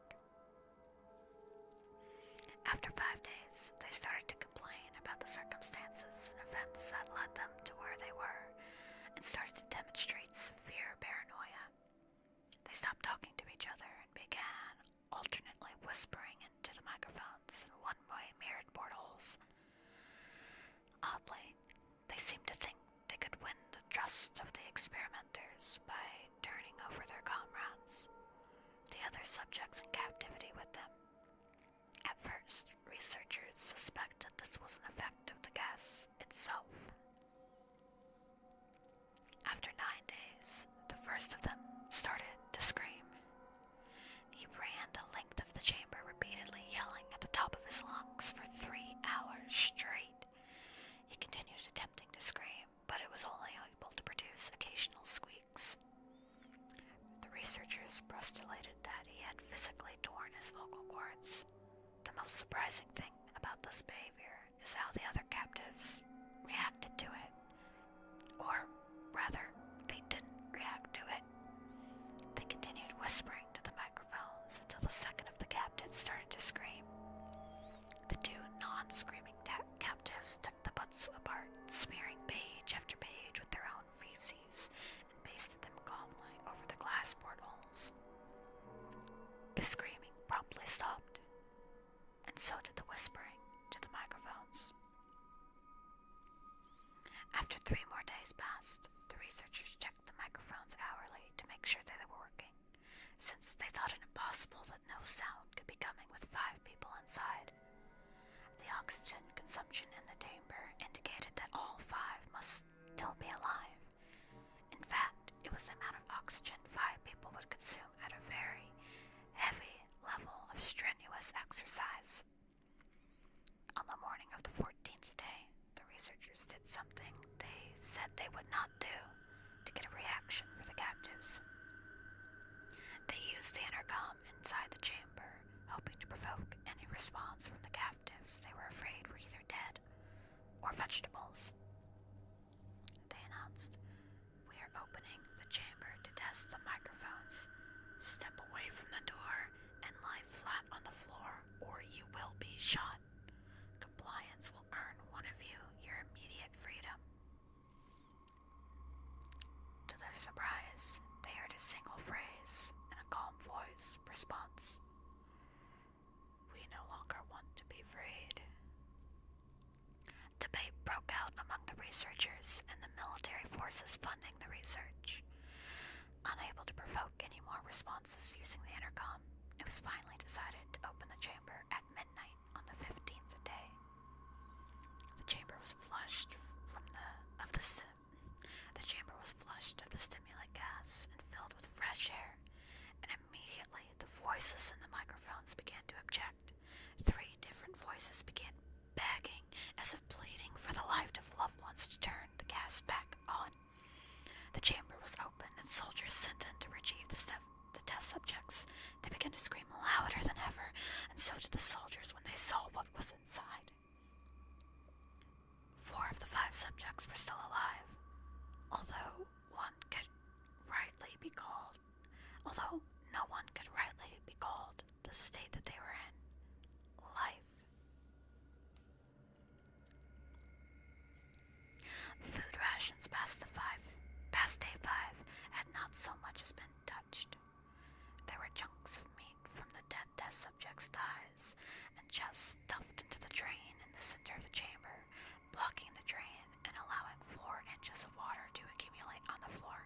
After 5 days, they started to complain about the circumstances and events that led them to where they were, and started to demonstrate severe paranoia. They stopped talking to each other and began alternately whispering into the microphones in one-way mirrored portals. Oddly, they seemed to think they could win the trust of the experimenters by turning over their comrades, the other subjects in captivity with them. At first, researchers suspected this was an effect of the gas itself. After 9 days, the first of them started to scream. He ran the length of the chamber repeatedly yelling at the top of his lungs for 3 hours straight. He continued attempting to scream, but it was only able to produce occasional squeaks. The researchers postulated that he had physically torn his vocal cords. The most surprising thing about this behavior is how the other captives reacted to it. Or, rather, they didn't react to it. They continued whispering to the microphones until the second of the captives started to scream. The 2 non-screaming captives took the butts apart, smearing page after page with their own feces, and pasted them calmly over the glass portholes. The screaming promptly stopped, and so did the whispering to the microphones. After 3 more days passed, the researchers checked the microphones hourly to make sure that they were working, since they thought it impossible that no sound could be coming with 5 people inside. The oxygen consumption in the chamber indicated that all 5 must still be alive. In fact, it was the amount of oxygen 5 people would consume at a very heavy level of strenuous exercise. On the morning of the 14th day, the researchers did something they said they would not do to get a reaction for the captives. They used the intercom inside the chamber, hoping to provoke any response from the captives they were afraid were either dead or vegetables. They announced, "We are opening the chamber to test the microphones. Step away from the door and lie flat on the floor, or you will be shot. Compliance will earn one of you your immediate freedom." To their surprise, they heard a single phrase in a calm voice response: "We no longer want to be freed." Debate broke out among the researchers, and the forces funding the research. Unable to provoke any more responses using the intercom, it was finally decided to open the chamber at midnight on the 15th day. The chamber was flushed of the stimulant gas and filled with fresh air, and immediately the voices in the microphones began to object. 3 different voices began begging, as if pleading for the life of loved ones, to turn the gas back on. The chamber was open and soldiers sent in to retrieve the test subjects. They began to scream louder than ever, and so did the soldiers when they saw what was inside. 4 of the 5 subjects were still alive, although no one could rightly be called the state that they were in life. Food rations past day 5 had not so much as been touched. There were chunks of meat from the dead test subjects' thighs and chests stuffed into the drain in the center of the chamber, blocking the drain and allowing 4 inches of water to accumulate on the floor.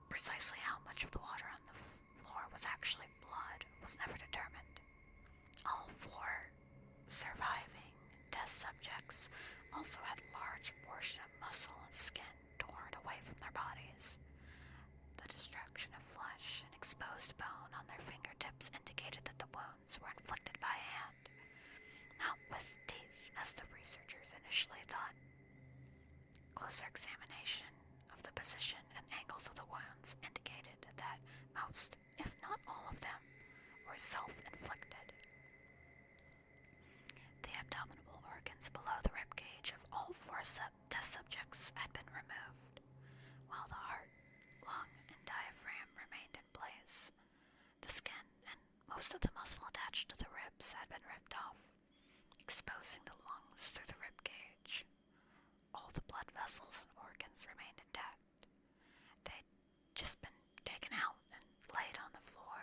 Precisely how much of the water on the floor was actually blood was never determined. All 4 surviving test subjects also had a large portion of muscle and skin torn away from their bodies. The destruction of flesh and exposed bone on their fingertips indicated that the wounds were inflicted by hand, not with teeth, as the researchers initially thought. Closer examination of the position and angles of the wounds indicated that most, if not all of them, were self-inflicted. The abdominal organs below the ribcage of all 4 test subjects had been removed, while the heart, lung, and diaphragm remained in place. The skin and most of the muscle attached to the ribs had been ripped off, exposing the lungs through the ribcage. All the blood vessels and organs remained intact. They'd just been taken out and laid on the floor,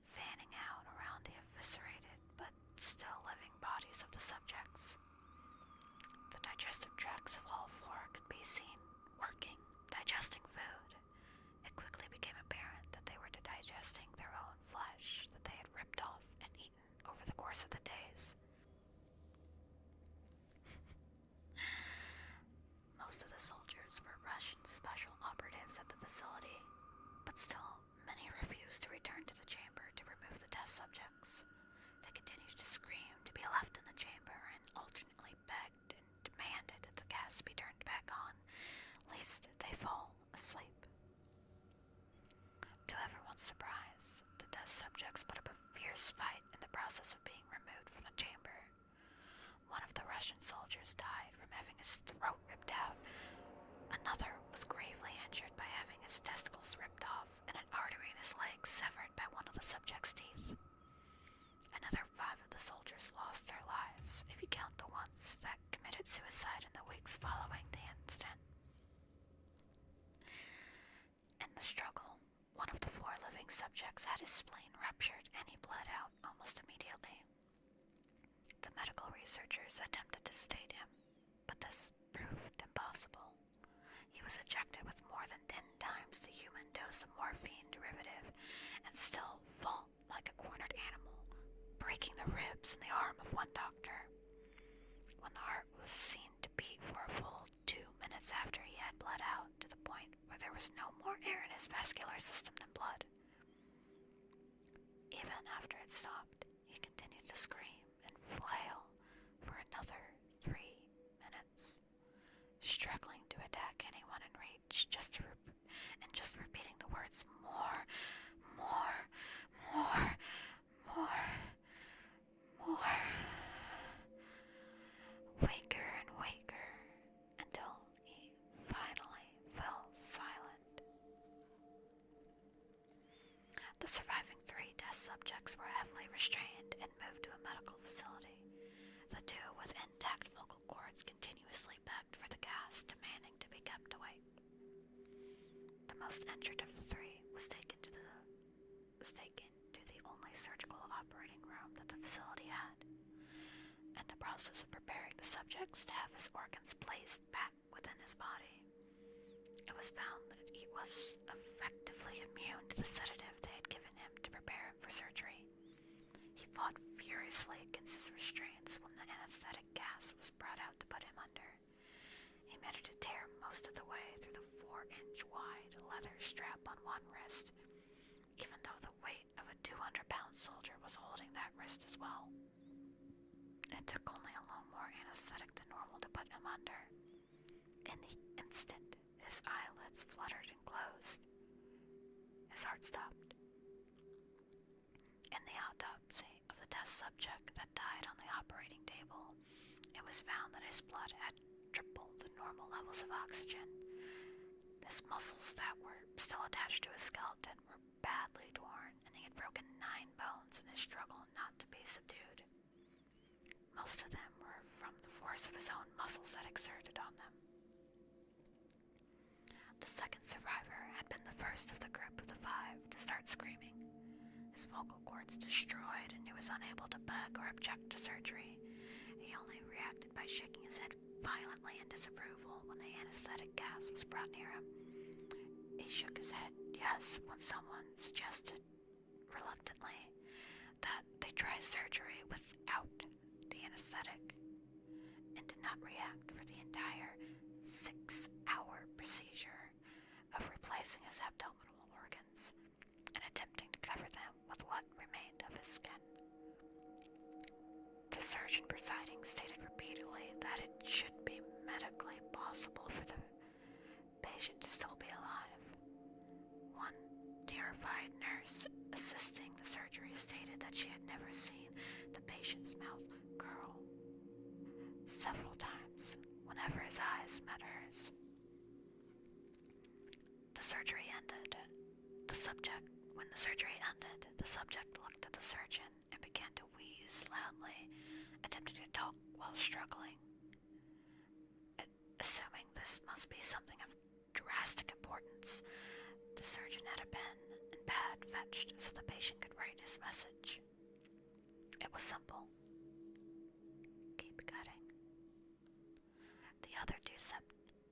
fanning out around the eviscerated but still living bodies of the subjects. The digestive tracts of all 4 could be seen working, digesting food. It quickly became apparent that they were digesting their own flesh that they had ripped off and eaten over the course of the days. Most of the soldiers were Russian special operatives at the facility, but still many refused to return to the chamber to remove the test subjects. They continued to scream to be left in the chamber and alternately begged and demanded that the gas be turned back on, lest they fall asleep. To everyone's surprise, the test subjects put up a fierce fight in the process of being removed from the chamber. One of the Russian soldiers died from having his throat ripped out. Another was gravely injured by having his testicles ripped off and an artery in his leg severed by one of the subject's teeth. Another 5 of the soldiers lost their lives, if you count the ones that committed suicide in the weeks following the incident. In the struggle, one of the 4 living subjects had his spleen ruptured and he bled out almost immediately. The medical researchers attempted to sedate him, but this proved impossible. He was ejected with more than 10 times the human dose of morphine derivative and still fought like a cornered animal, breaking the ribs and the arm of one doctor. When the heart was seen to beat for a full 2 minutes after he had bled out to the point where there was no more air in his vascular system than blood. Even after it stopped, he continued to scream and flail for another 3 minutes, struggling to attack anyone in reach, just repeating the words more, more, more, more, more, weaker and weaker, until he finally fell silent. The surviving 3 test subjects were heavily restrained and moved to a medical facility. The 2 with intact vocal cords continuously begged for the gas, demanding to be kept awake. The most injured of the 3 was taken to the only surgical operating room that the facility had. In the process of preparing the subjects to have his organs placed back within his body, It was found that he was effectively immune to the sedative they had given him to prepare him for surgery. He fought furiously against his restraints when the anesthetic gas was brought out to put him under. He managed to tear most of the way through the 4-inch wide leather strap on one wrist, even though the weight of a 200-pound soldier was holding that wrist as well. It took only a little more anesthetic than normal to put him under. In the instant, his eyelids fluttered and closed. His heart stopped. In the autopsy of the test subject that died on the operating table, it was found that his blood had triple the normal levels of oxygen. His muscles that were still attached to his skeleton were badly torn, and he had broken 9 bones in his struggle not to be subdued. Most of them were from the force of his own muscles that exerted on them. The second survivor had been the first of the group of the 5 to start screaming. His vocal cords destroyed, and he was unable to beg or object to surgery. He only reacted by shaking his head violently in disapproval when the anesthetic gas was brought near him. He shook his head yes when someone suggested, reluctantly, that they try surgery without the anesthetic, and did not react for the entire 6-hour procedure of replacing his abdominal organs and attempting to cover them with what remained of his skin. The surgeon presiding stated repeatedly that it should be medically possible for the patient to still be alive. One terrified nurse assisting the surgery stated that she had never seen the patient's mouth curl several times whenever his eyes met hers. When the surgery ended, the subject looked at the surgeon and began to wheeze loudly, attempting to talk while struggling. Assuming this must be something of drastic importance, the surgeon had a pen and pad fetched so the patient could write his message. It was simple. Keep cutting. The other 2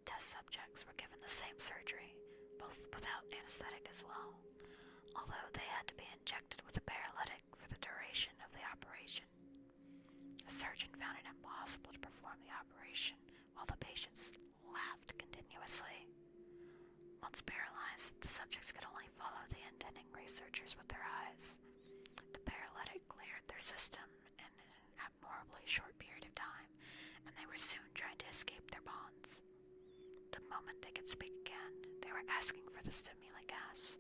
test subjects were given the same surgery, both without anesthetic as well, although they had to be injected with a paralytic for the duration of the operation. The surgeon found it impossible to perform the operation while the patients laughed continuously. Once paralyzed, the subjects could only follow the intending researchers with their eyes. The paralytic cleared their system in an abnormally short period of time, and they were soon trying to escape their bonds. The moment they could speak again, they were asking for the stimulant gas.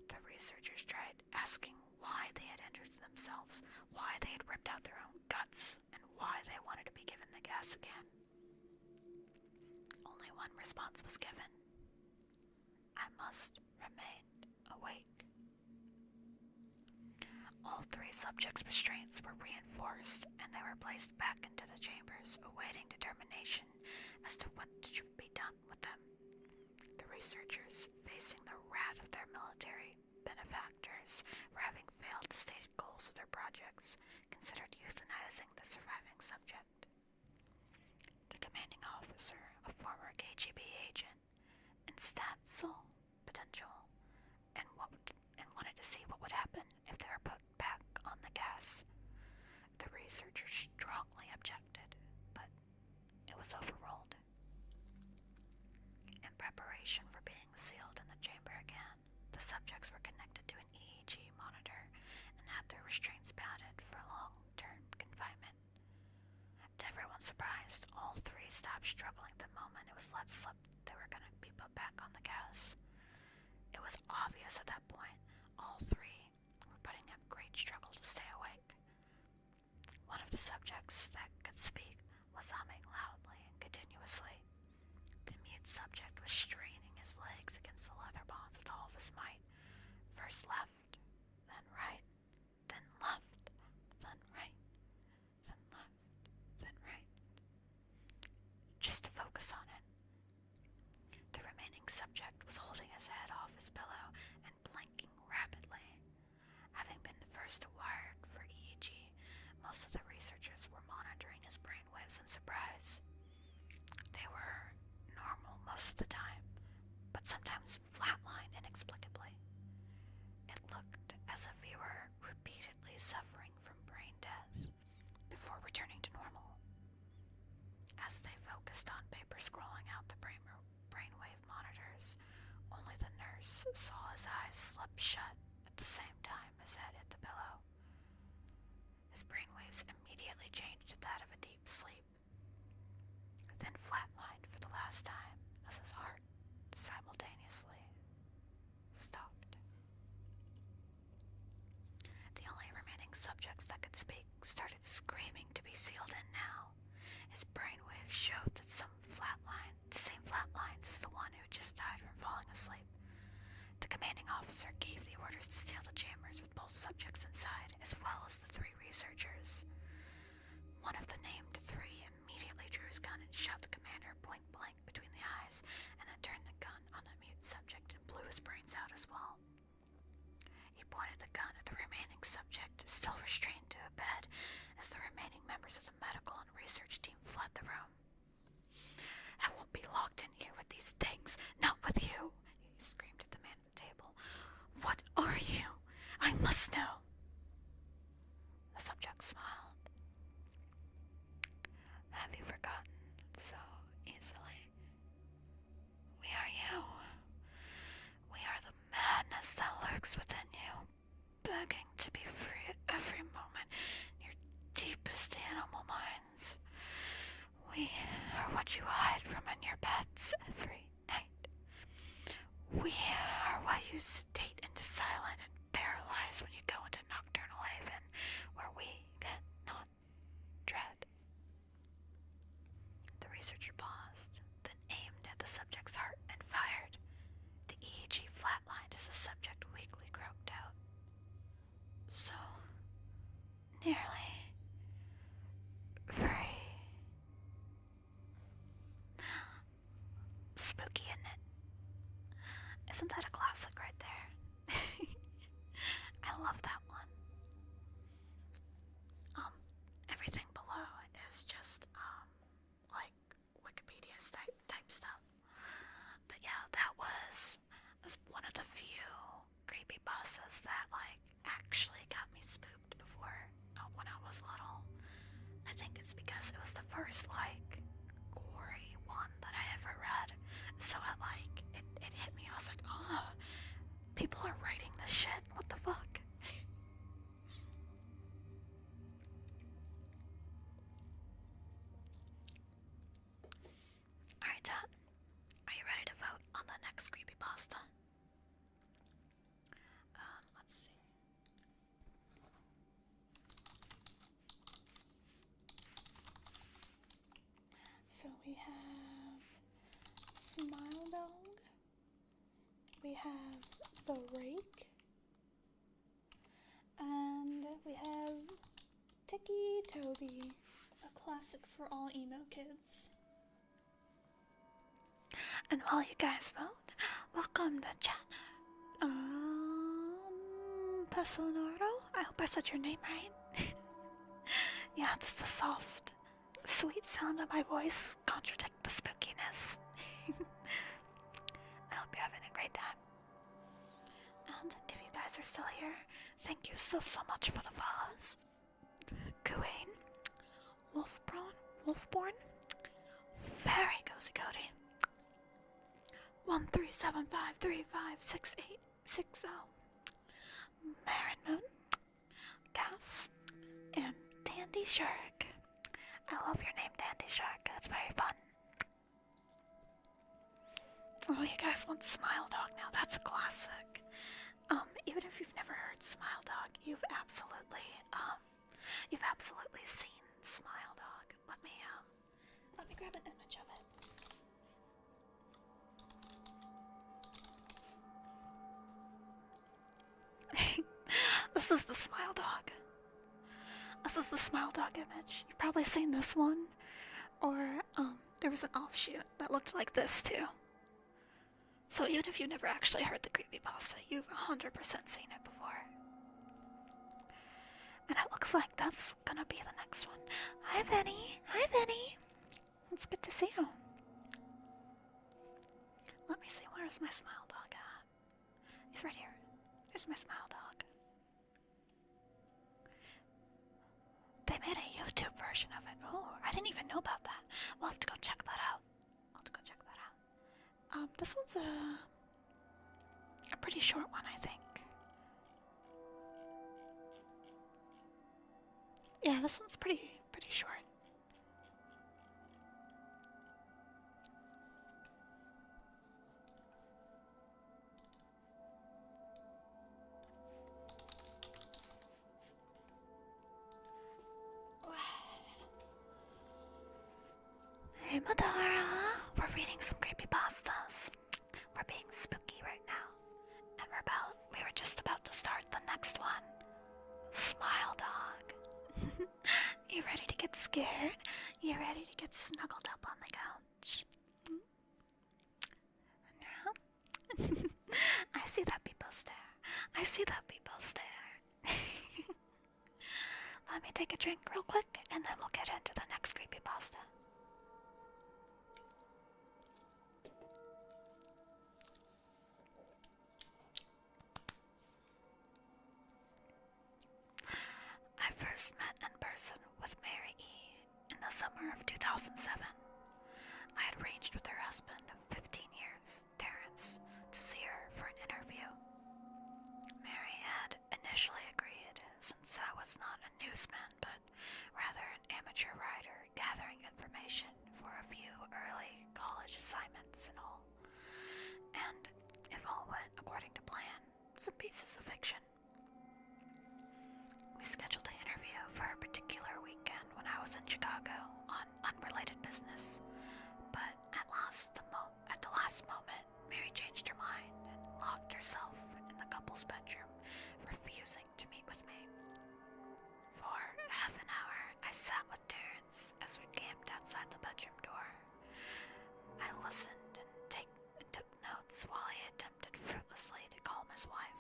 The researchers tried asking why they had injured themselves, why they had ripped out their own guts, and why they wanted to be given the gas again. Only one response was given. I must remain awake. All 3 subjects' restraints were reinforced, and they were placed back into the chambers, awaiting determination as to what should be done with them. The researchers, facing the wrath of their military benefactors for having failed the stated goals of their projects, considered euthanizing the surviving subject. The commanding officer, a former KGB agent, and Stansel potential, and wanted to see what would happen if they were put back on the gas. The researchers strongly objected, but it was overruled. In preparation for being sealed in the chamber again, the subjects were connected to an EEG monitor and had their restraints padded for long-term confinement. To everyone's surprise, all 3 stopped struggling the moment it was let slip they were going to be put back on the gas. It was obvious at that point all 3 were putting up great struggle to stay awake. One of the subjects that could speak was humming loudly and continuously. The mute subject was straining his legs against the leather bonds with all of his might. First left, then right, then left, then right, then left, then right. Just to focus on it. The remaining subject was holding his head off his pillow and blinking rapidly. Having been the first to wire for EEG, most of the researchers were monitoring his brainwaves in surprise. They were normal most of the time, but sometimes flatline inexplicably. It looked as if he were repeatedly suffering from brain death before returning to normal. As they focused on paper scrolling out the brainwave monitors, only the nurse saw his eyes slip shut at the same time his head hit the pillow. His brainwaves immediately changed to that of a deep sleep, then flatlined for the last time as his heart simultaneously stopped. The only remaining subjects that could speak started screaming to be sealed in now. His brainwaves showed that the same flatlines as the one who had just died from falling asleep. The commanding officer gave the orders to seal the chambers with both subjects inside, as well as the 3 researchers. One of the named 3 immediately drew his gun and shot the commander point blank between the eyes, and then turned the gun on the mute subject and blew his brains out as well. He pointed the gun at the remaining subject, still restrained to a bed, as the remaining members of the medical and research team fled the room. "I won't be locked in here with these things, not with you," he screamed at the man at the table. "What are you? I must know." The subject smiled. "Have you forgotten so easily? We are you. We are the madness that lurks within you, begging to be free at every moment in your deepest animal minds. We are what you hide from in your beds every night. We are what you sedate into silence and paralyze when you go into nocturnal haven, where we cannot tread." The researcher paused, then aimed at the subject's heart and fired. The EEG flatlined as the subject weakly croaked out. "So nearly free." Spooky, isn't it? Isn't that a classic right there? I love that one. Everything below is just like Wikipedia type stuff. But yeah, that was one of the few creepypastas that actually got me spooked before, when I was little. I think it's because it was the first gory one that I ever read. So it hit me. I was like, oh, people are writing this shit. What the fuck? Alright, chat. Are you ready to vote on the next creepypasta? Let's see. So we have Smile Dog. We have The Rake. And we have Ticky Toby, a classic for all emo kids. And while you guys vote, welcome to chat. Pesonoro? I hope I said your name right. Yeah, it's the soft, sweet sound of my voice contradict the spookiness. I hope you're having a great time. And if you guys are still here, thank you so much for the follows. Kuwain, Wolfborn, Very Cozy Cody, 13753568660, Marin Moon, Cass, and Dandy Shark. I love your name, Dandy Shark. That's very fun. Oh, you guys want Smile Dog now? That's a classic. Even if you've never heard Smile Dog, you've absolutely seen Smile Dog. Let me grab an image of it. This is the Smile Dog. This is the Smile Dog image. You've probably seen this one. Or, there was an offshoot that looked like this too. So even if you never actually heard the creepypasta, you've 100% seen it before. And it looks like that's gonna be the next one. Hi, Vinny. Hi, Vinny. It's good to see you. Let me see, where Where's my smile dog at? He's right here. There's my smile dog. They made a YouTube version of it. Oh, I didn't even know about that. We'll have to go check that out. This one's a pretty short one, I think. Yeah, this one's pretty short. Hey Madara, we're reading some creepypastas. We're being spooky right now. And we were just about to start the next one. Smile Dog. You ready to get scared? You ready to get snuggled up on the couch? Now? I see that people stare. Let me take a drink real quick and then we'll get into the next creepypasta. I first met in person with Mary E. in the summer of 2007. I had arranged with her husband of 15 years, Terrence, to see her for an interview. Mary had initially agreed, since I was not a newsman, but rather an amateur writer gathering information for a few early college assignments and all. And if all went according to plan, some pieces of fiction. We scheduled the interview for a particular weekend when I was in Chicago on unrelated business, but at the last moment, Mary changed her mind and locked herself in the couple's bedroom, refusing to meet with me. For half an hour, I sat with Terrence as we camped outside the bedroom door. I listened and took notes while he attempted fruitlessly to calm his wife.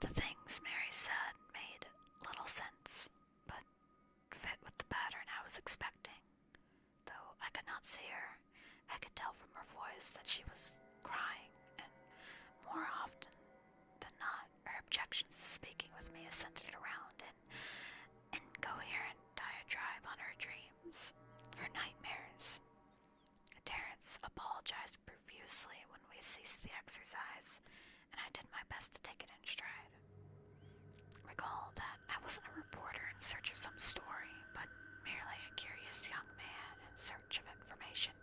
The things Mary said made little sense, but fit with the pattern I was expecting. Though I could not see her, I could tell from her voice that she was crying, and more often than not, her objections to speaking with me centered around an incoherent diatribe on her dreams, her nightmares. Terrence apologized profusely when we ceased the exercise, and I did my best to take it in stride. Recall that I wasn't a reporter in search of some story, but merely a curious young man in search of information.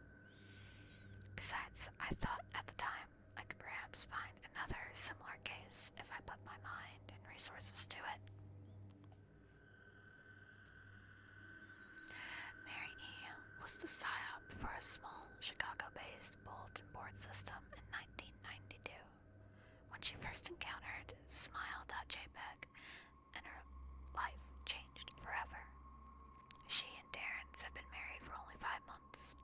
Besides, I thought at the time I could perhaps find another similar case if I put my mind and resources to it. Mary E. was the PSYOP for a small Chicago-based bulletin board system in 1992. When she first encountered Smile.jpg, and her life changed forever. She and Terrence had been married for only 5 months.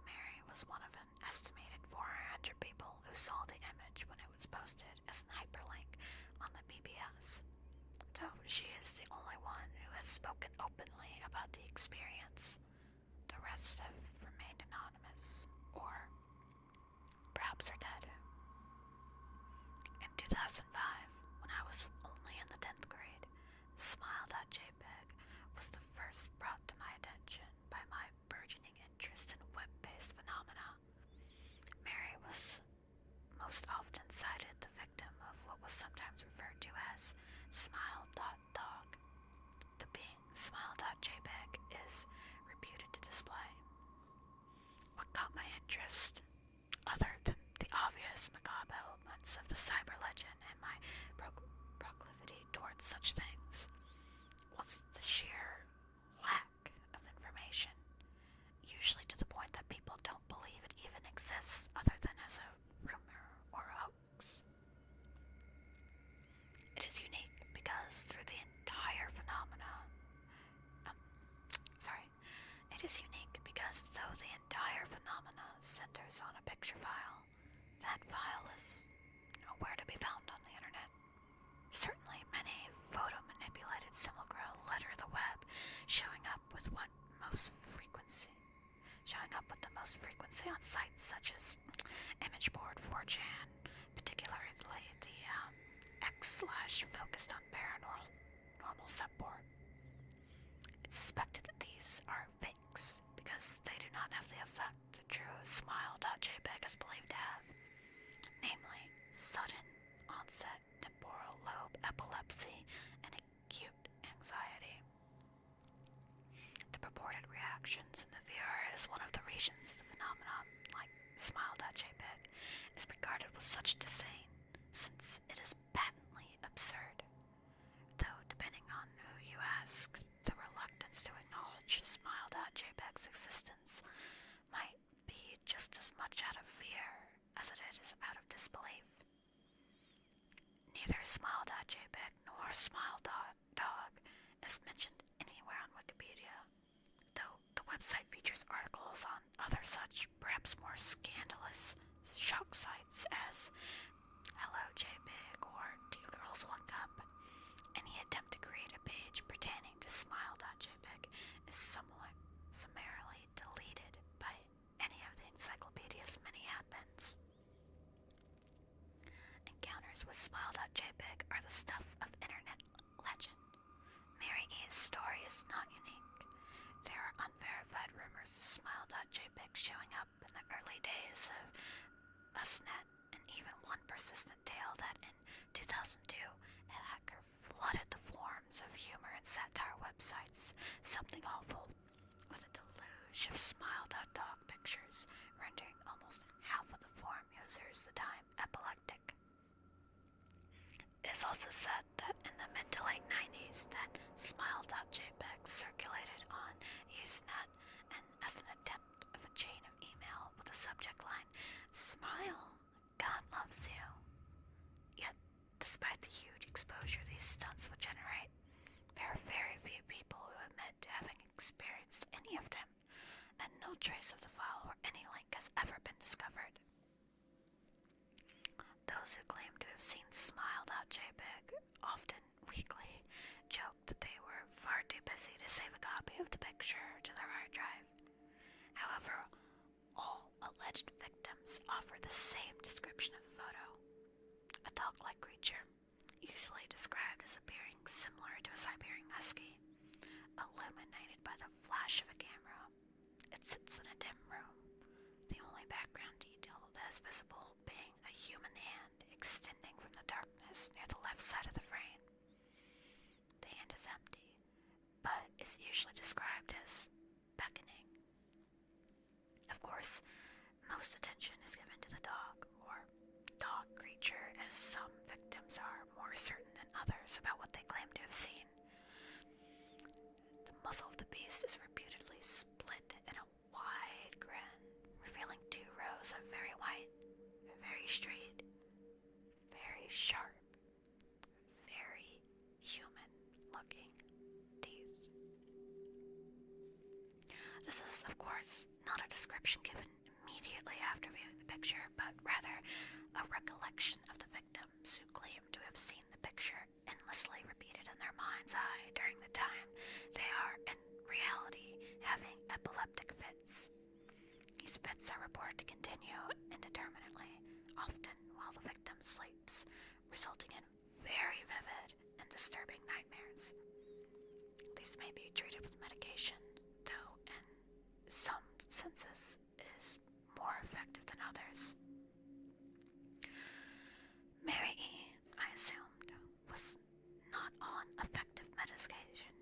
Mary was one of an estimated 400 people who saw the image when it was posted as an hyperlink on the BBS. Though she is the only one who has spoken openly about the experience. The rest have remained anonymous, or perhaps are dead. In 2005, when I was only in the 10th grade, Smile.jpg was the first brought to my attention by my burgeoning interest in web-based phenomena. Mary was most often cited the victim of what was sometimes referred to as Smile.dog. The being Smile.jpg is reputed to display. What caught my interest, other than the obvious macabre elements of the cyber legend and my proclivity towards such things, was the sheer lack of information, usually to the point that people don't believe it even exists other than as a rumor or a hoax. It is unique because through the entire though the entire phenomena centers on a picture file, that file is nowhere to be found on the internet. Certainly many photo-manipulated simulacra litter the web, showing up with the most frequency on sites such as image board 4chan, particularly the X/ focused on paranormal subboard. It's suspected that these are fakes because they do not have the effect the true smile.jpg is believed to have, namely sudden onset temporal lobe epilepsy and acute anxiety. The purported reactions in the viewer is one of the reasons the phenomenon, like smile.jpg, is regarded with such disdain, since it is patently absurd. Though, depending on who you ask, the reluctance to acknowledge smile.jpg's existence might be just as much out of fear as it is out of disbelief. Neither smile.jpg nor smile.dog is mentioned anywhere on Wikipedia, though the website features articles on other such, perhaps more scandalous, shock sites as Hello JPEG or Two Girls One Cup. Any attempt to create a page pertaining to smile.jpg is somewhat summarily deleted by any of the encyclopedia's many admins. Encounters with smile.jpg are the stuff of internet legend. Mary E's story is not unique. There are unverified rumors of smile.jpg showing up in the early days of Usnet, and even one persistent tale that in 2002 a hacker flooded the forums of humor and satire websites, Something Awful, with a deluge of smile.dog pictures, rendering almost half of the forum users the time epileptic. It is also said that in the mid to late 90s that smile.jpg circulated on Usenet, and as an attempt of a chain of email with the subject line, "Smile, God loves you." Yet, despite the huge exposure these stunts would generate, there are very few people who admit to having experienced any of them, and no trace of the file or any link has ever been discovered. Those who claim to have seen smile.jpg, often weekly, joke that they were far too busy to save a copy of the picture to their hard drive. However, all alleged victims offer the same description of the photo. A dog-like creature, usually described as appearing similar to a Siberian husky, illuminated by the flash of a camera. It sits in a dim room, the only background detail that is visible being a human hand extending from the darkness near the left side of the frame. The hand is empty, but is usually described as beckoning. Of course, most attention is given to the dog, or dog creature, as some victims are more certain than others about what they claim to have seen. The muzzle of the beast is reputedly split in a wide grin, revealing 2 rows of very white, very straight, very sharp, very human-looking teeth. This is, of course, not a description given immediately after viewing the picture, but rather a recollection of the victims who claim to have seen the picture endlessly repeated in their mind's eye during the time they are, in reality, having epileptic fits. These fits are reported to continue indeterminately, often while the victim sleeps, resulting in very vivid and disturbing nightmares. These may be treated with medication, though in some senses is more effective than others. Mary E., I assumed, was not on effective medication.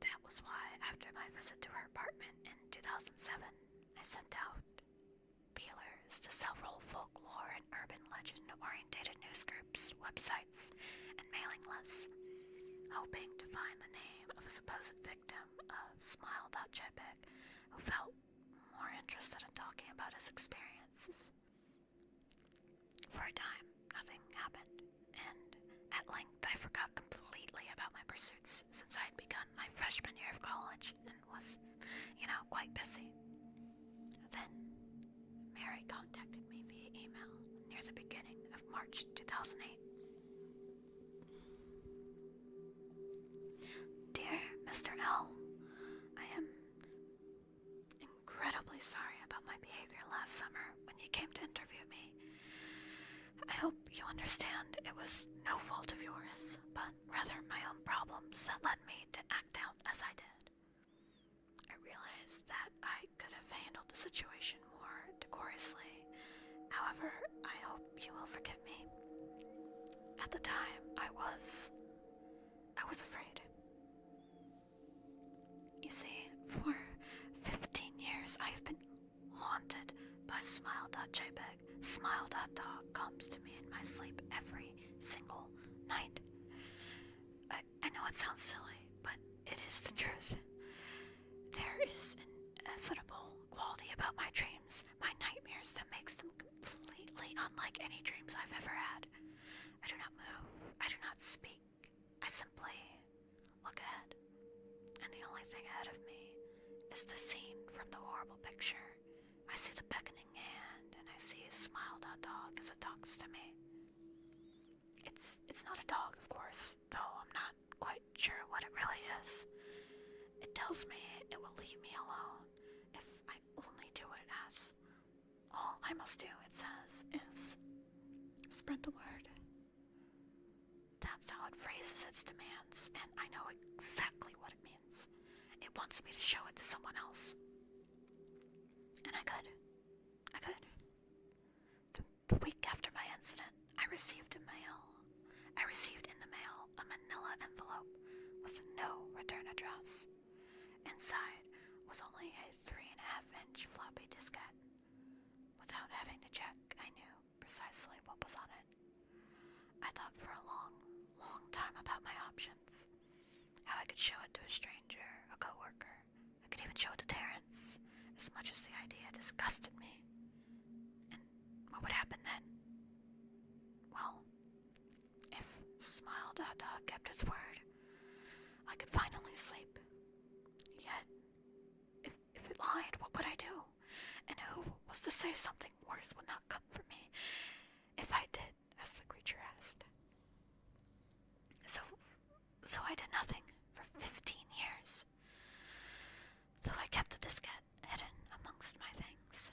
That was why, after my visit to her apartment in 2007, I sent out feelers to several folklore and urban legend-orientated news groups, websites, and mailing lists, hoping to find the name of a supposed victim of smile.jpg who felt more interested in talking about his experiences. For a time, nothing happened, and at length I forgot completely about my pursuits since I had begun my freshman year of college and was, quite busy. Then, Mary contacted me via email near the beginning of March 2008. Dear Mr. L, I am incredibly sorry about my behavior last summer when you came to interview me. I hope you understand it was no fault of yours, but rather my own problems that led me to act out as I did. I realized that I could have handled the situation more decorously. However, I hope you will forgive me. At the time, I was afraid. You see, for 15 years I have been haunted by Smile.jpg. Smile.dog comes to me in my sleep every single night. I know it sounds silly, but it is the truth. There is an inevitable quality about my dreams, my nightmares, that makes them completely unlike any dreams I've ever had. I do not move. I do not speak. I simply look ahead. And the only thing ahead of me is the scene from the horrible picture. I see the beckoning hand, and I see Smile.dog as it talks to me. It's not a dog, of course, though I'm not quite sure what it really is. It tells me it will leave me alone if I only do what it asks. All I must do, it says, is spread the word. That's how it phrases its demands, and I know exactly what it means. It wants me to show it to someone else. And I could. The week after my incident, I received in the mail a manila envelope with no return address. Inside was only a 3.5-inch floppy diskette. Without having to check, I knew precisely what was on it. I thought for a long time about my options. How I could show it to a stranger, a coworker. I could even show it to Terrence, as much as the idea disgusted me. And what would happen then? Well, if Smile.dog kept its word, I could finally sleep. Yet, if it lied, what would I do? And who was to say something worse would not come for me if I did as the creature asked? So I did nothing for 15 years, though I kept the diskette hidden amongst my things.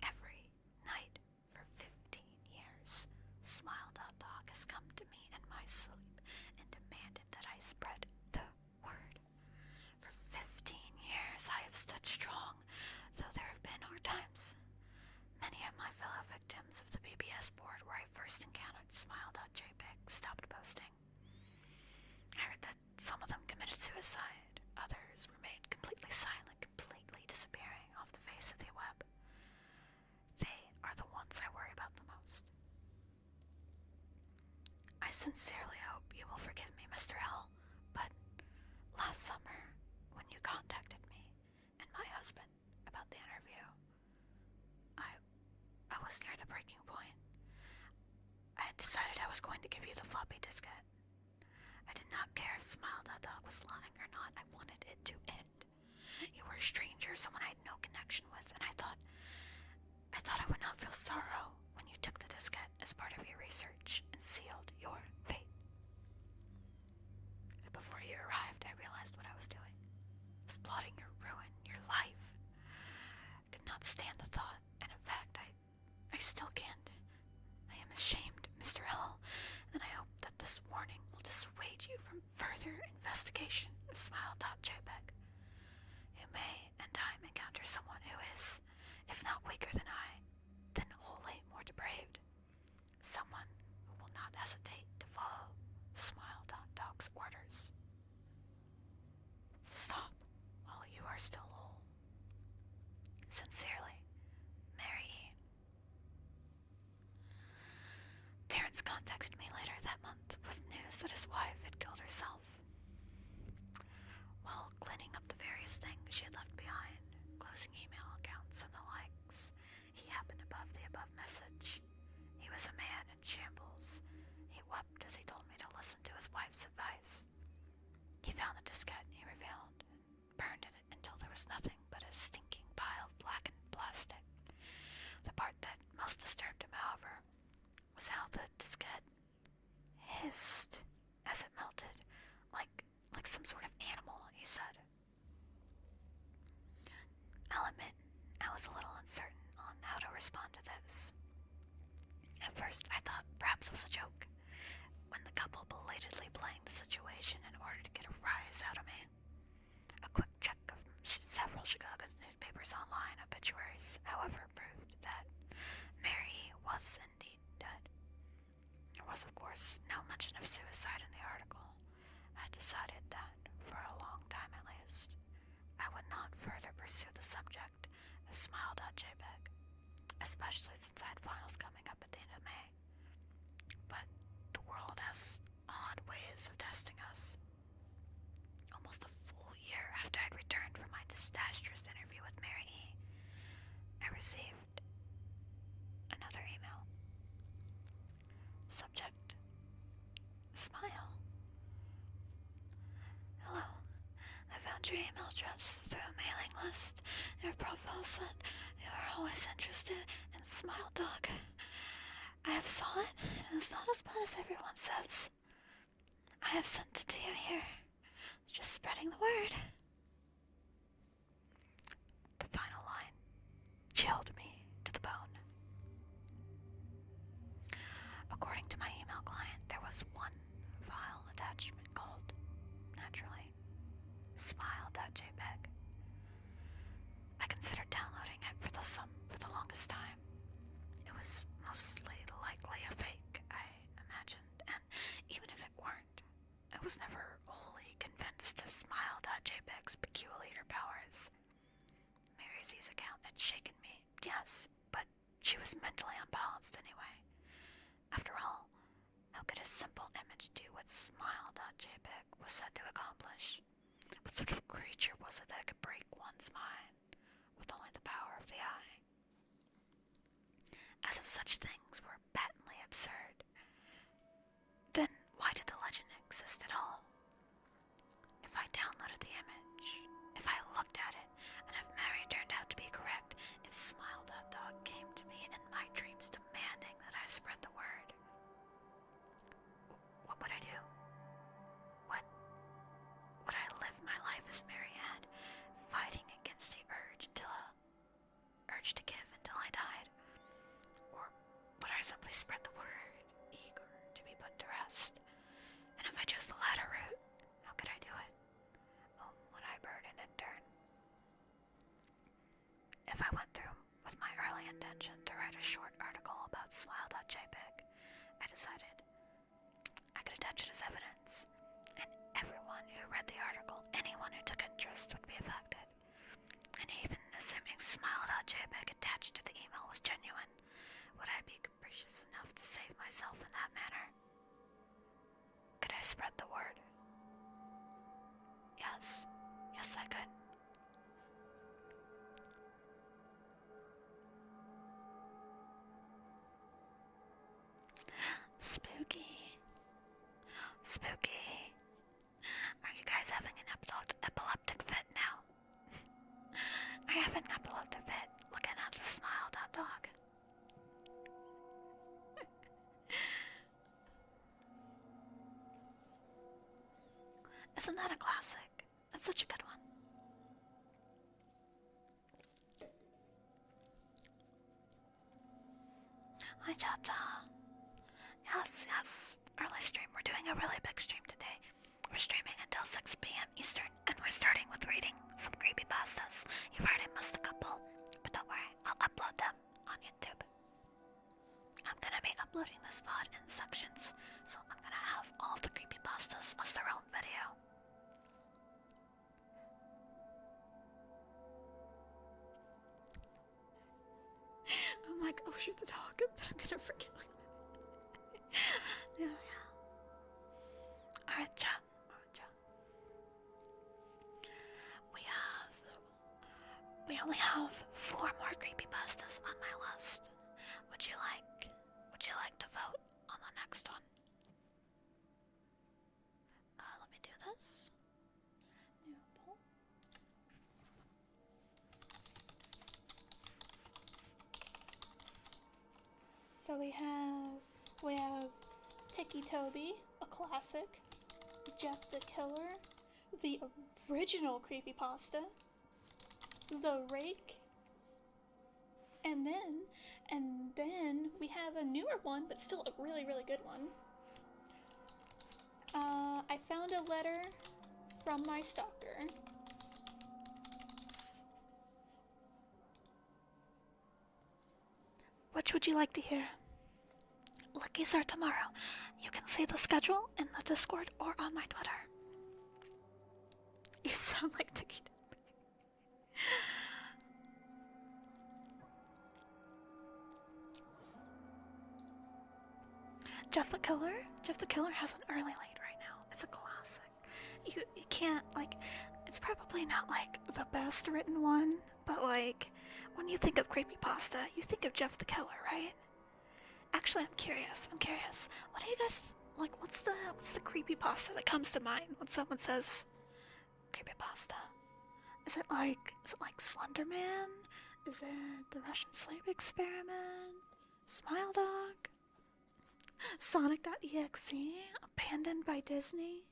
Every night for 15 years, Smile.dog has come to me in my sleep and demanded that I spread the word. For 15 years I have stood strong, though there have been hard times. Many of my fellow victims of the BBS board where I first encountered Smile.jpg stopped posting. I heard that some of them committed suicide. Others remained completely silent, completely disappearing off the face of the web. They are the ones I worry about the most. I sincerely hope you will forgive me, Mr. L, but last summer, when you contacted me and my husband about the interview, I was near the breaking point. I had decided I was going to give you the floppy diskette. I did not care if Smile.dog was lying or not. I wanted it to end. You were a stranger, someone I had no connection with, and I thought I would not feel sorrow when you took the diskette as part of your research and sealed your fate. But before you arrived, I realized what I was doing. I was plotting your ruin, your life. I could not stand the thought, and in fact, I still can't. I am ashamed, Mr. L, and I hope that this warning will dissuade you from further investigation of Smile.jpg. You may, in time, encounter someone who is, if not weaker than I, then wholly more depraved. Someone who will not hesitate to follow Smile.dog's orders. Stop while you are still whole. Sincerely, Mary E. Terrence contacted me later that month with news that his wife had killed herself. While cleaning up the various things she had left behind, closing email accounts and the likes, he happened above the above message. He was a man in shambles. He wept as he told me to listen to his wife's advice. He found the diskette, he revealed, and burned in it until there was nothing but a stinking pile of blackened plastic. The part that most disturbed him, however, was how the diskette hissed as it melted, like some sort of animal, he said. I'll admit, I was was a little uncertain on how to respond to this. At first, I thought perhaps it was a joke, when the couple belatedly playing the situation in order to get a rise out of me. A quick check of several Chicago newspapers' online obituaries, however, proved that Mary was indeed dead. There was, of course, no mention of suicide in the article. I decided that, for a long time at least, I would not further pursue the subject of Smile.jpg, especially since I had finals coming up at the end of May. But the world has odd ways of testing us. Almost a full year after I'd returned from my disastrous interview with Mary E., I received another email. Subject: Smile. Hello. I found your email address through a mailing list. Your profile said you are always interested in Smile Dog. I have saw it, and it's not as bad as everyone says. I have sent it to you here. Just spreading the word. The final line chilled me to the bone. According to my email client, there was one file attachment called, naturally, Smile.jpg. I considered downloading it for the longest time. It was mostly likely a fake, I imagined, and even if it weren't, I was never wholly convinced of Smile.jpg's peculiar powers. Mary's account had shaken me, yes, but she was mentally unbalanced anyway. After all, how could a simple image do what Smile.jpg was said to accomplish? What sort of creature was it that could break one's mind with only the power of the eye? As if such things were patently absurd, then why did the legend exist at all? If I downloaded the image, if I looked at it, and if Mary turned out to be correct, if Smile.dog came to me in my dreams demanding that I spread the word, what would I do? Would I live my life as Mary had, fighting against the urge to give until I died? Or would I simply spread the word, eager to be put to rest? And if I chose the latter route, how could I do it? Whom would I burden in turn? If I went through with my early intention to write a short article about Smile.jpg, I decided I could attach it as evidence, and everyone who read the article, anyone who took interest, would be affected. And even assuming Smile.jpg attached to the email was genuine, would I be capricious enough to save myself in that manner? Could I spread the word? Yes, I could. Spooky. Are you guys having an epileptic fit now? I have an epileptic fit looking at the Smile.dog. Isn't that a classic? That's such a good one. Hi, Cha-Cha. Yes. Early stream. We're doing a really big stream today. We're streaming until 6 p.m. Eastern, and we're starting with reading some creepypastas. You've already missed a couple, but don't worry, I'll upload them on YouTube. I'm gonna be uploading this VOD in sections, so I'm gonna have all the creepypastas as their own video. I'm like, oh shoot, the dog, I'm gonna forget. Yeah. Alright, chat. We only have 4 more creepypastas on my list. Would you like to vote on the next one? Let me do this. New poll. So we have Tiki Toby, a classic, Jeff the Killer, the original creepypasta, The Rake, And then we have a newer one, but still a really, really good one. I found a letter from my stalker. Which would you like to hear? Luckies are tomorrow. You can see the schedule in the Discord or on my Twitter. You sound like Taquito. Jeff the Killer? Jeff the Killer has an early late right now. It's a classic. You can't, like, it's probably not, like, the best written one, but, like, when you think of Creepypasta, you think of Jeff the Killer, right? Actually, I'm curious. What do you guys, like, what's the Creepypasta that comes to mind when someone says Creepypasta? Is it like Slender Man? Is it the Russian Slave Experiment? Smile Dog? Sonic.exe? Abandoned by Disney?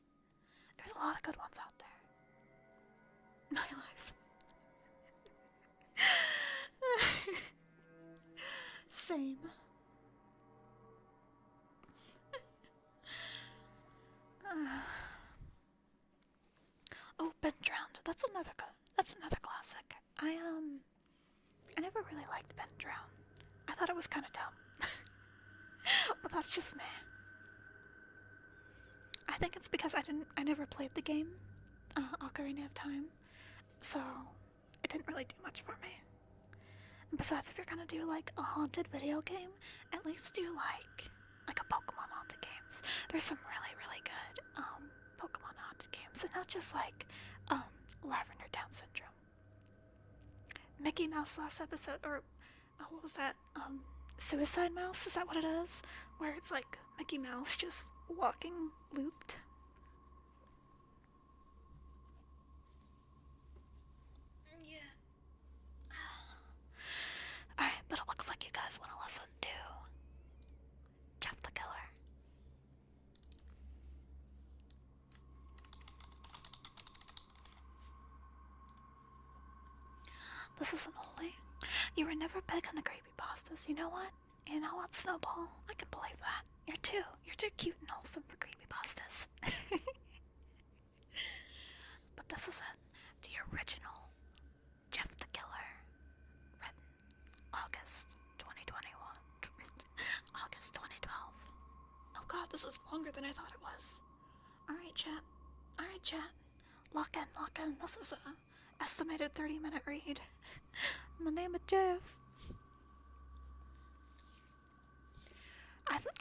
There's a lot of good ones out there. My life. Same. Oh, Been Drowned. That's another classic. I never really liked Ben Drown. I thought it was kind of dumb. But that's just me. I think it's because I never played the game, Ocarina of Time, so it didn't really do much for me. And besides, if you're gonna do like a haunted video game, at least do like a Pokemon haunted games. There's some really, really good Pokemon haunted games, and not just like Lavender Town Syndrome. Mickey Mouse last episode, or what was that? Suicide Mouse, is that what it is? Where it's like Mickey Mouse just walking looped. Yeah. Alright, but it looks like you guys want to listen to Jeff the Killer. This is an oldie. You were never big on the creepypastas. You know what? Snowball? I can believe that. You're too cute and wholesome for creepypastas. But this is it. The original Jeff the Killer. Written August 2021. August 2012. Oh god, this is longer than I thought it was. Alright, chat. Lock in. This is a estimated 30-minute read. My name is Jeff.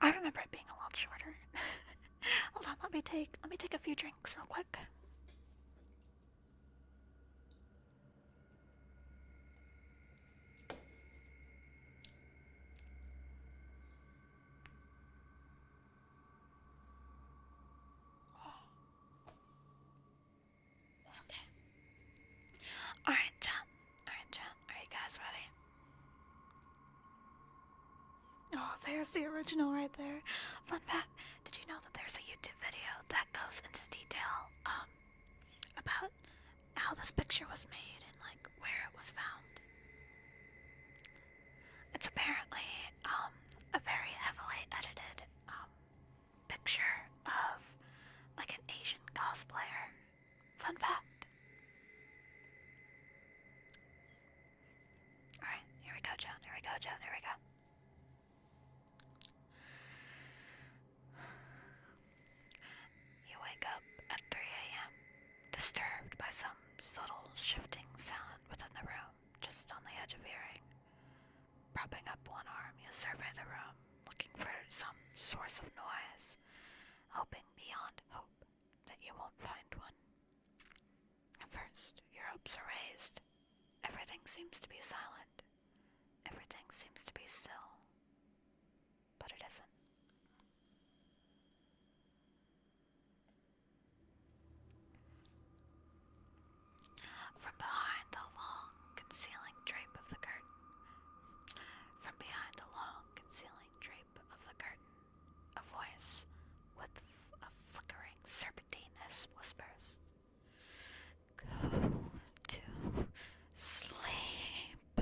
I remember it being a lot shorter. Hold on, let me take a few drinks real quick. Okay. Alright, chat. Are you guys ready? Oh, there's the original right there. Fun fact, did you know that there's a YouTube video that goes into detail about how this picture was made and like where it was found? It's apparently a very heavily edited picture of like an Asian cosplayer. Fun fact. Alright, here we go, John. You wake up at 3 a.m., disturbed by some subtle shifting sound within the room, just on the edge of hearing. Propping up one arm, you survey the room, looking for some source of noise, hoping beyond hope that you won't find one. At first, your hopes are raised. Everything seems to be silent. Everything seems to be still. But it isn't. From behind the long, concealing drape of the curtain, a voice with a flickering serpentine hiss whispers, "Go to sleep."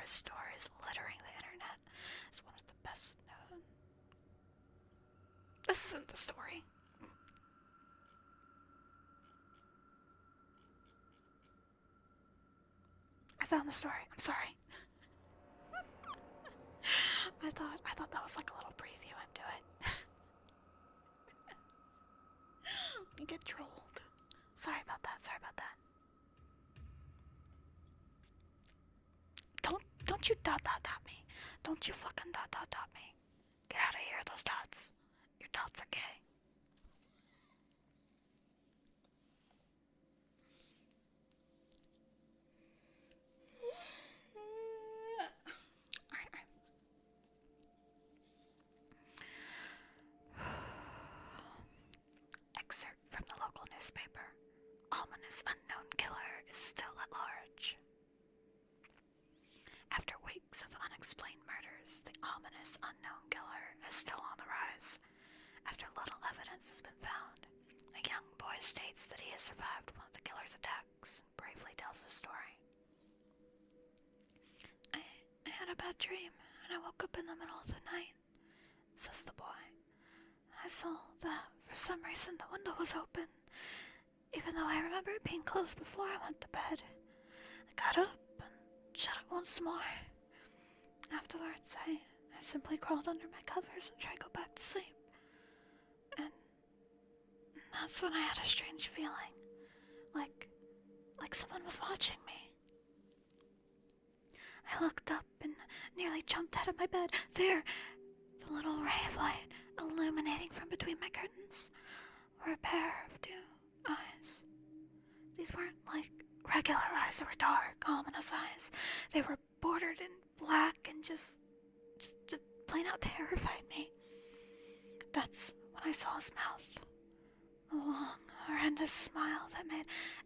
his stories littering the internet as one of the best known. This isn't the story. I found the story. I'm sorry. I thought that was like a little preview into it. You get trolled. Sorry about that. Don't you dot me. Don't you fucking dot me. Get out of here, those dots. Your dots are gay. Excerpt from the local newspaper. Ominous unknown killer is still at large. After weeks of unexplained murders, the ominous unknown killer is still on the rise. After little evidence has been found, a young boy states that he has survived one of the killer's attacks and bravely tells his story. I had a bad dream, and I woke up in the middle of the night, says the boy. I saw that, for some reason, the window was open, even though I remember it being closed before I went to bed. I got up and shut it once more. Afterwards, I simply crawled under my covers and tried to go back to sleep. And that's when I had a strange feeling, like someone was watching me. I looked up and nearly jumped out of my bed. There, the little ray of light illuminating from between my curtains were a pair of two eyes. These weren't like regular eyes, they were dark, ominous eyes. They were bordered in black and just plain out terrified me. That's when I saw his mouth. A long, horrendous smile that made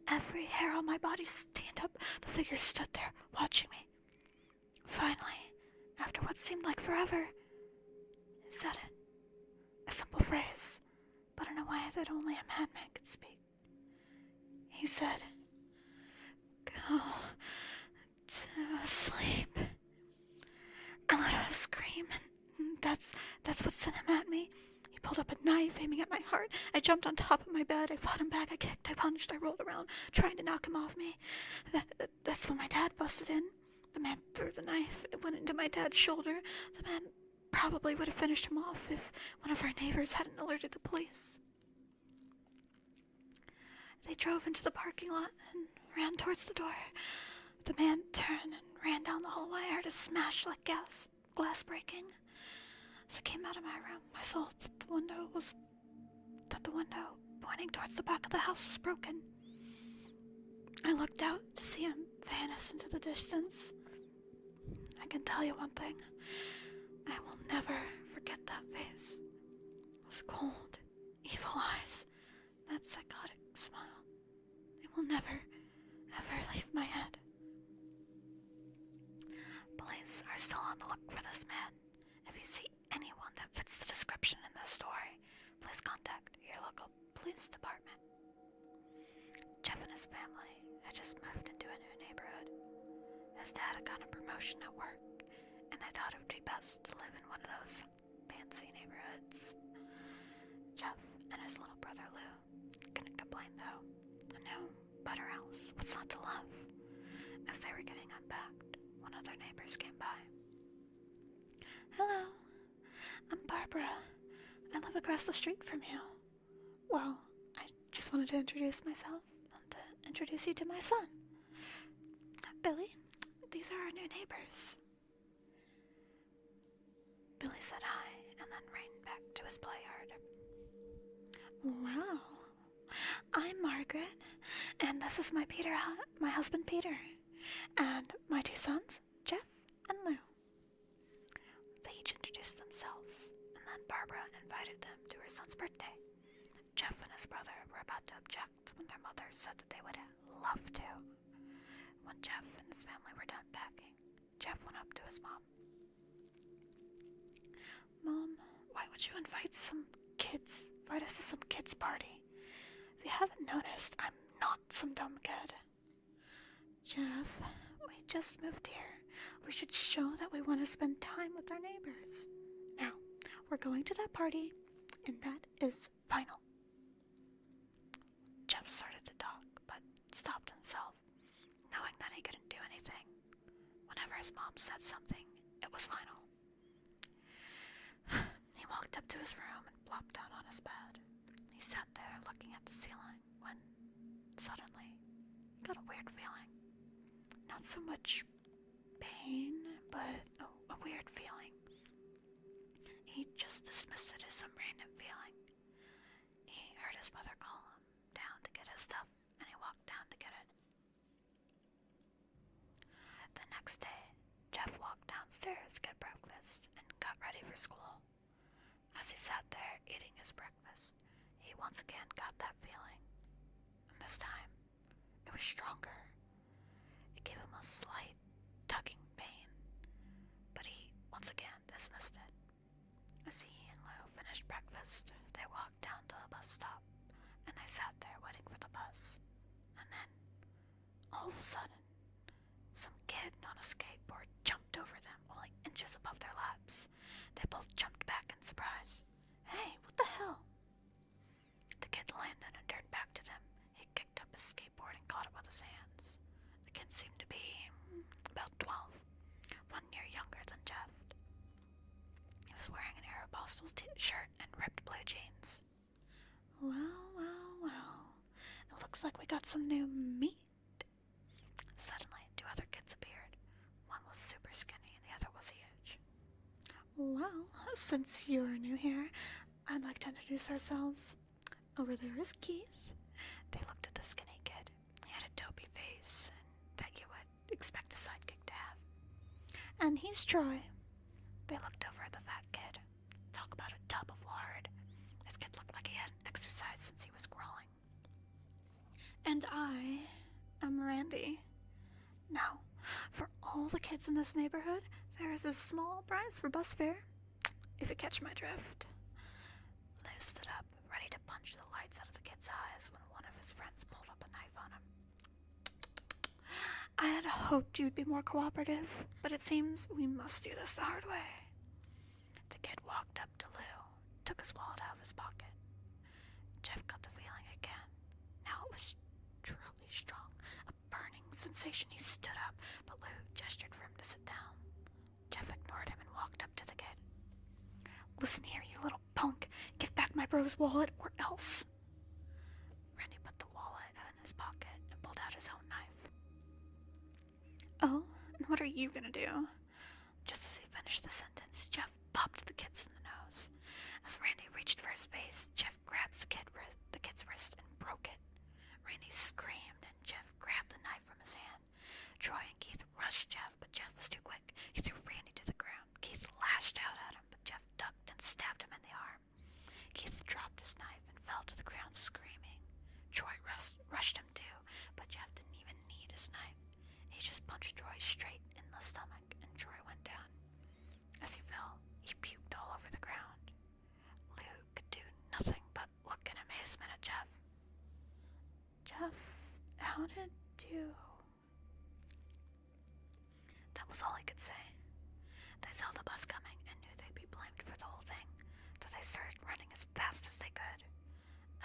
every hair on my body stand up. The figure stood there, watching me. Finally, after what seemed like forever, he said it. A simple phrase, but in a way that only a madman could speak. He said, "Go to sleep." I let out a scream, and that's what sent him at me. He pulled up a knife, aiming at my heart. I jumped on top of my bed. I fought him back. I kicked. I punched. I rolled around, trying to knock him off me. That's when my dad busted in. The man threw the knife. It went into my dad's shoulder. The man probably would have finished him off if one of our neighbors hadn't alerted the police. They drove into the parking lot and ran towards the door. The man turned and ran down the hallway. I heard a smash like glass breaking. As I came out of my room, I saw that the window pointing towards the back of the house was broken. I looked out to see him vanish into the distance. I can tell you one thing. I will never forget that face. It was cold, evil eyes, that psychotic smile. It will never, ever leave my head. Police are still on the look for this man. If you see anyone that fits the description in this story, please contact your local police department. Jeff and his family had just moved into a new neighborhood. His dad had gotten a promotion at work, and they thought it would be best to live in one of those fancy neighborhoods. Jeff and his little brother Lou couldn't complain though. A new, better house, what's not to love? As they were getting unpacked, one of their neighbors came by. "Hello, I'm Barbara. I live across the street from you. Well, I just wanted to introduce myself and to introduce you to my son. Billy, these are our new neighbors." Billy said hi and then ran back to his play yard. "Well, I'm Margaret, and this is my husband Peter, and my two sons, Jeff and Lou." They each introduced themselves, and then Barbara invited them to her son's birthday. Jeff and his brother were about to object when their mother said that they would love to. When Jeff and his family were done packing, Jeff went up to his mom. "Mom, why would you invite us to some kids' party? If you haven't noticed, I'm not some dumb kid." "Jeff, We just moved here. We should show that we want to spend time with our neighbors. Now, we're going to that party, and that is final. Jeff started to talk, but stopped himself, knowing that he couldn't do anything. Whenever his mom said something, it was final. He walked up to his room and plopped down on his bed. He sat there looking at the ceiling when, suddenly, he got a weird feeling. Not so much pain, but a weird feeling. He just dismissed it as some random feeling. He heard his mother call him down to get his stuff, and he walked down to get it. The next day, Jeff walked downstairs to get breakfast and got ready for school. As he sat there eating his breakfast, he once again got that feeling. And this time, it was stronger. It gave him a slight tugging pain, but he once again dismissed it. As he and Lou finished breakfast, they walked down to a bus stop, and they sat there waiting for the bus. And then, all of a sudden, some kid on a skateboard jumped over them only inches above their laps. They both jumped back in surprise. Hey, what the hell? The kid landed and turned back to them. He kicked up his skateboard and caught it with his hands. The kid seemed to be about 12, 1 year younger than Jeff. He was wearing an Aeropostale shirt and ripped blue jeans. Well. It looks like we got some new meat. Suddenly, 2 other kids appeared. One was super skinny and the other was huge. Well, since you're new here, I'd like to introduce ourselves. Over there is Keith. They looked at the skinny kid. He had a dopey face that you would expect a sidekick to have. And he's Troy. They looked over at the fat kid. Talk about a tub of lard. This kid looked like he hadn't exercised since he was growing. And I am Randy. Now, for all the kids in this neighborhood, there is a small prize for bus fare, if you catch my drift. Lou stood up, ready to punch the lights out of the kid's eyes when one of his friends pulled up a knife on him. I had hoped you'd be more cooperative, but it seems we must do this the hard way. The kid walked up to Lou, took his wallet out of his pocket. Jeff got the feeling again. Now it was truly strong, a burning sensation. He stood up, but Lou gestured for him to sit down. Jeff ignored him and walked up to the kid. Listen here, you little punk. Give back my bro's wallet or else. Randy put the wallet in his pocket and pulled out his own knife. Oh, and what are you gonna do? Just as he finished the sentence, Jeff popped the kids in the nose. As Randy reached for his face, Jeff grabbed the kid's wrist and broke it. Randy screamed and Jeff grabbed the knife from his hand. Troy and Keith rushed Jeff, but Jeff was too quick. He threw Randy to the ground. Keith lashed out at him, but Jeff ducked and stabbed him in the arm. Keith dropped his knife and fell to the ground screaming. Troy rushed him too, but Jeff didn't even need his knife. He just punched Troy straight in the stomach, and Troy went down. As he fell, he puked all over the ground. Lou could do nothing but look in amazement at Jeff. Jeff, how did you... That was all he could say. They saw the bus coming and knew they'd be blamed for the whole thing, so they started running as fast as they could.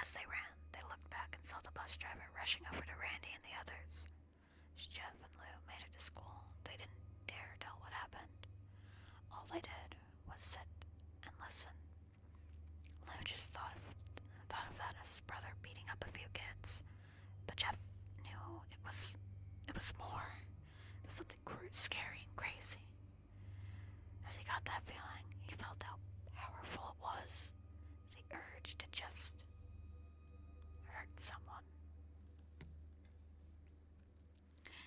As they ran, they looked back and saw the bus driver rushing over to Randy and the others. As Jeff and Lou made it to school, they didn't dare tell what happened. All they did was sit and listen. Lou just thought of that as his brother beating up a few kids, but Jeff knew it was more. It was something scary and crazy. As he got that feeling, he felt how powerful it was. The urge to just hurt someone.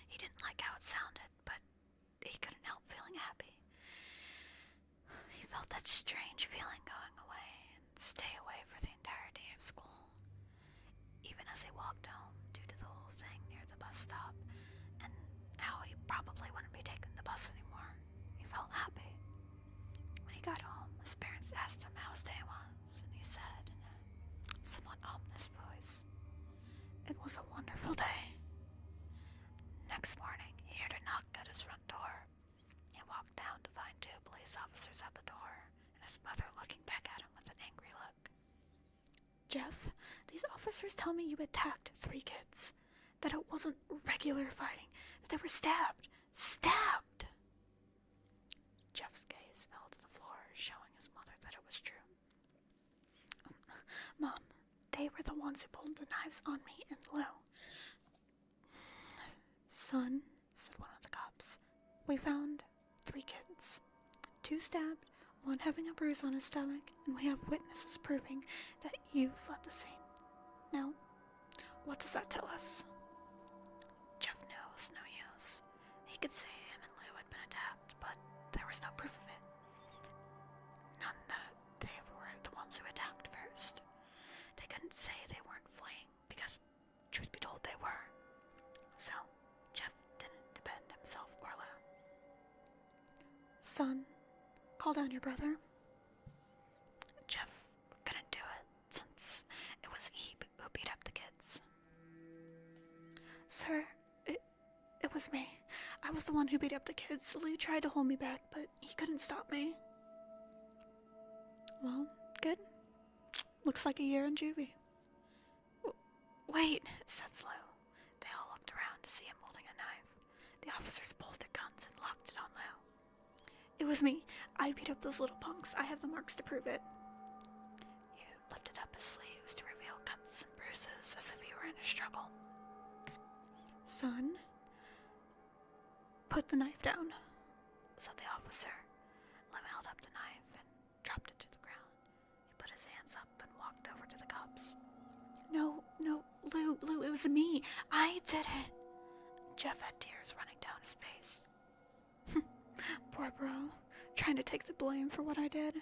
He didn't like how it sounded, but he couldn't help feeling happy. He felt that strange feeling going away and stay away for the entire day of school. Even as he walked home due to the whole thing near the bus stop and how he probably wouldn't be taking the bus anymore, he felt happy. When he got home, his parents asked him how his day was, and he said in a somewhat ominous voice, "It was a wonderful day." Next morning, he heard a knock at his front door. He walked down to find 2 police officers at the door, and his mother looking back at him with an angry look. Jeff, these officers tell me you attacked 3 kids. That it wasn't regular fighting, that they were stabbed. Stabbed! Jeff's gaze fell to the floor, showing his mother that it was true. Mom, they were the ones who pulled the knives on me and Lou. Son, said one of the cops, we found 3 kids. 2 stabbed, 1 having a bruise on his stomach, and we have witnesses proving that you fled the scene. Now, what does that tell us? Jeff knew it was no use. He could say him and Lou had been attacked, but there was no proof of it. None that they were the ones who attacked first. They couldn't say they weren't fleeing, because, truth be told, they were. So, Jeff didn't defend himself or Lou. Son, call down your brother. Jeff couldn't do it, since it was he who beat up the kids. Sir, it was me. I was the one who beat up the kids. Lou tried to hold me back, but he couldn't stop me. Well, good. Looks like a year in juvie. Wait, said Lou. They all looked around to see him holding a knife. The officers pulled their guns and locked it on Lou. It was me. I beat up those little punks. I have the marks to prove it. He lifted up his sleeves to reveal cuts and bruises as if he were in a struggle. Son, put the knife down, said the officer. Lou held up the knife and dropped it to the ground. He put his hands up and walked over to the cops. No, Lou, it was me. I did it. Jeff had tears running down his face. Poor bro, trying to take the blame for what I did.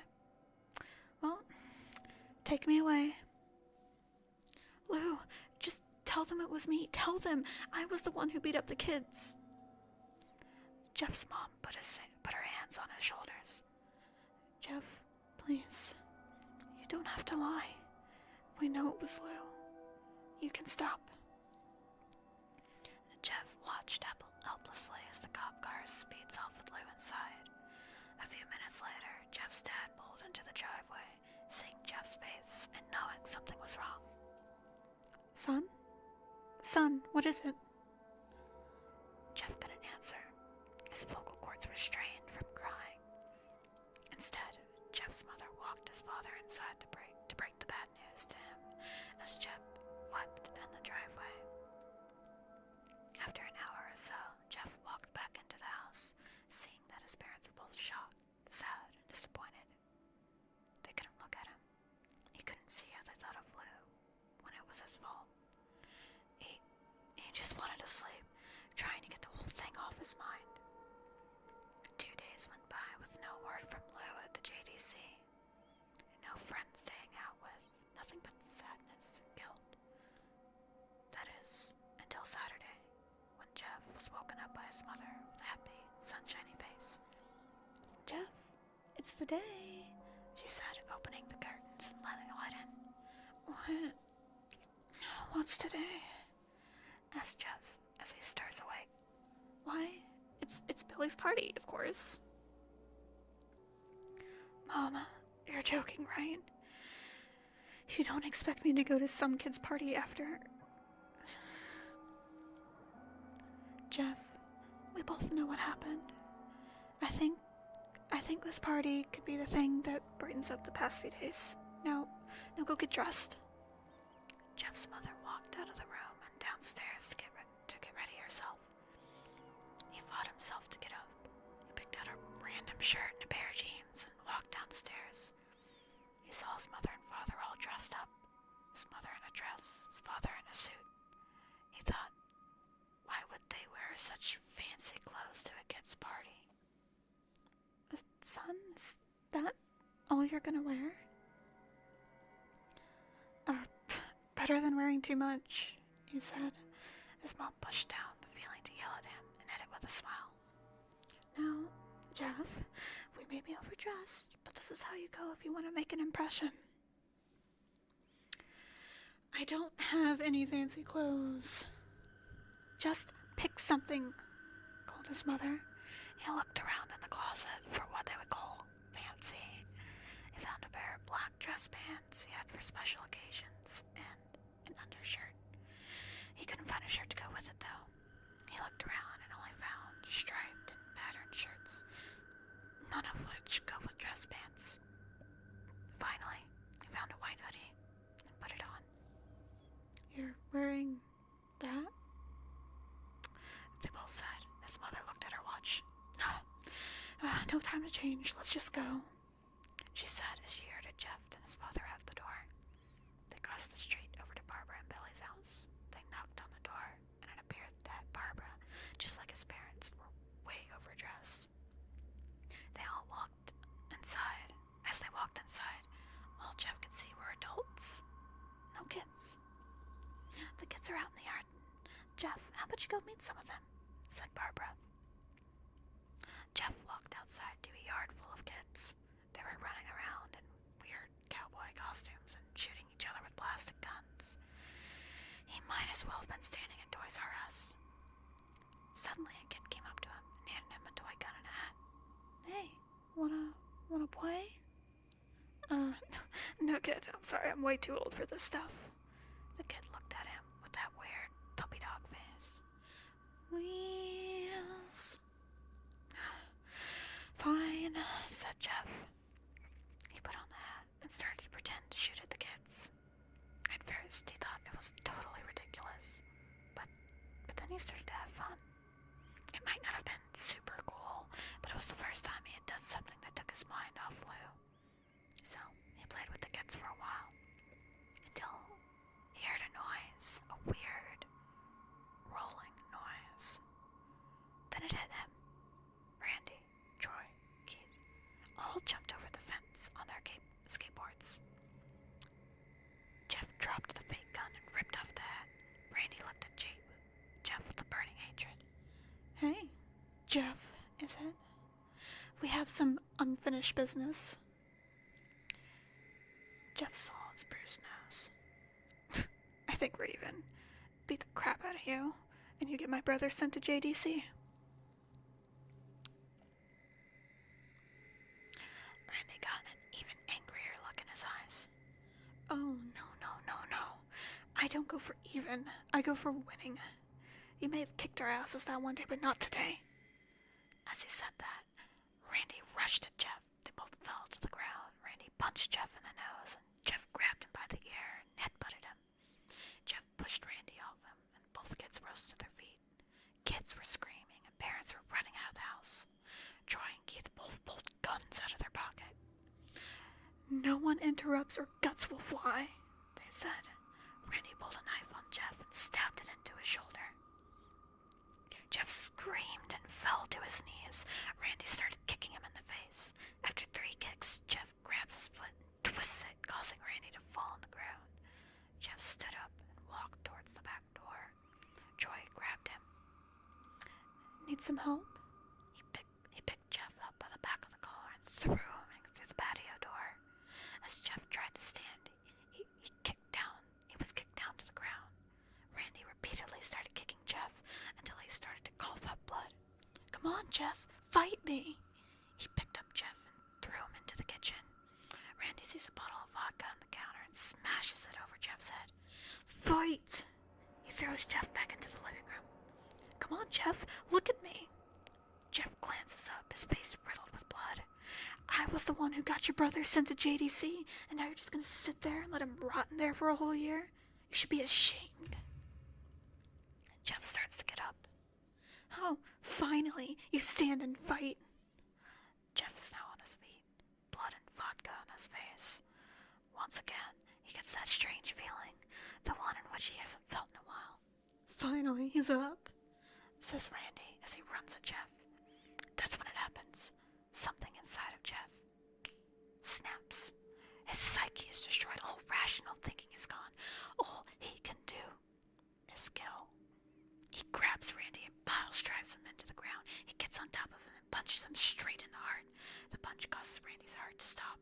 Well, take me away. Lou, just tell them it was me. Tell them I was the one who beat up the kids. Jeff's mom put her hands on his shoulders. Jeff, please, you don't have to lie. We know it was Lou. You can stop. Jeff watched helplessly as the cop car speeds off with Lou inside. A few minutes later, Jeff's dad pulled into the driveway, seeing Jeff's face and knowing something was wrong. Son? Son, what is it? Jeff couldn't answer. His vocal cords were strained from crying. Instead, Jeff's mother walked his father inside to break the bad news to him as Jeff wept in the driveway. After an hour or so, Jeff walked back into the house, seeing that his parents were both shocked, sad, and disappointed. They couldn't look at him. He couldn't see how they thought of Lou when it was his fault. He just wanted to sleep, trying to get the whole thing off his mind. 2 days went by with no word from Lou at the JDC. No friends to hang out with, nothing but sadness and guilt. That is, until Saturday, when Jeff was woken up by his mother with a happy, sunshiny face. Jeff, it's the day, she said, opening the curtains and letting the light in. What's today? Asked Jeff as he stirs awake. Why, it's Billy's party, of course. Mama, you're joking, right? You don't expect me to go to some kid's party after... Jeff, we both know what happened. I think this party could be the thing that brightens up the past few days. Now go get dressed. Jeff's mother walked out of the room and downstairs to get ready herself. He fought himself to get up. He picked out a random shirt and a pair of jeans and walked downstairs. He saw his mother and father all dressed up. His mother in a dress, his father in a suit. He thought, why would they wear such fancy clothes to a kid's party? Son, is that all you're gonna wear? Better than wearing too much, he said. His mom pushed down the feeling to yell at him and hit it with a smile. Now, Jeff, we may be overdressed, but this is how you go if you want to make an impression. I don't have any fancy clothes. Just pick something. Go told his mother. He looked around in the closet for what they would call fancy. He found a pair of black dress pants he had for special occasions and an undershirt. He couldn't find a shirt to go with it, though. He looked around and only found striped and patterned shirts, none of which go with dress pants. Finally, he found a white hoodie and put it on. You're wearing that? They both said. His mother looked at her watch. No time to change. Let's just go, she said as she herded Jeff and his father out the door. They crossed the street over to Barbara and Billy's house. They knocked on the door, and it appeared that Barbara, just like his parents, were way overdressed. They all walked inside. As they walked inside, all Jeff could see were adults. No kids. The kids are out in the yard. Jeff, how about you go meet some of them? Said Barbara. Jeff walked outside to a yard full of kids. They were running around in weird cowboy costumes and shooting each other with plastic guns. He might as well have been standing in Toys R Us. Suddenly a kid came up to him and handed him a toy gun and a hat. Hey, wanna play? No kid, I'm sorry, I'm way too old for this stuff. The kid looked at him with that weird puppy dog face. Wheels. Fine, said Jeff. He put on the hat and started to pretend to shoot at the kids. At first, he thought it was totally ridiculous, but then he started to have fun. It might not have been super cool, but it was the first time he had done something that took his mind off Lou. So, he played with the kids for a while, until he heard a noise, a weird, rolling noise. Then it hit him. Randy, Troy, Keith, all jumped over the fence on their skateboards. Jeff dropped the fake gun and ripped off the hat. Randy looked at Jeff with a burning hatred. Hey, Jeff, is it? We have some unfinished business. Jeff saw his bruised nose. I think we're even. Beat the crap out of you, and you get my brother sent to JDC. Randy got an even angrier look in his eyes. Oh, no. I don't go for even. I go for winning. You may have kicked our asses that one day, but not today. As he said that, Randy rushed at Jeff. They both fell to the ground. Randy punched Jeff in the nose, and Jeff grabbed him by the ear and headbutted him. Jeff pushed Randy off him, and both kids rose to their feet. Kids were screaming, and parents were running out of the house. Troy and Keith both pulled guns out of their pocket. No one interrupts or guts will fly, they said. Randy pulled a knife on Jeff and stabbed it into his shoulder. Jeff screamed and fell to his knees. Randy started kicking him in the face. After 3 kicks, Jeff grabs his foot and twists it, causing Randy to fall on the ground. Jeff stood up and walked towards the back door. Troy grabbed him. Need some help? He picked Jeff up by the back of the collar and threw him through the patio door. As Jeff tried to stand, he was kicked down to the ground. Randy repeatedly started kicking Jeff until he started to cough up blood. Come on, Jeff, fight me! He picked up Jeff and threw him into the kitchen. Randy sees a bottle of vodka on the counter and smashes it over Jeff's head. Fight! He throws Jeff back into the living room. Come on, Jeff, look at me! Jeff glances up, his face riddled with blood. I was the one who got your brother sent to JDC, and now you're just gonna sit there and let him rot in there for a whole year? You should be ashamed. Jeff starts to get up. Oh, finally, you stand and fight. Jeff is now on his feet, blood and vodka on his face. Once again, he gets that strange feeling, the one in which he hasn't felt in a while. Finally, he's up, says Randy as he runs at Jeff. That's when it happens. Something inside of Jeff snaps. His psyche is destroyed. All rational thinking is gone. All he can do is kill. He grabs Randy and drives him into the ground. He gets on top of him and punches him straight in the heart. The punch causes Randy's heart to stop.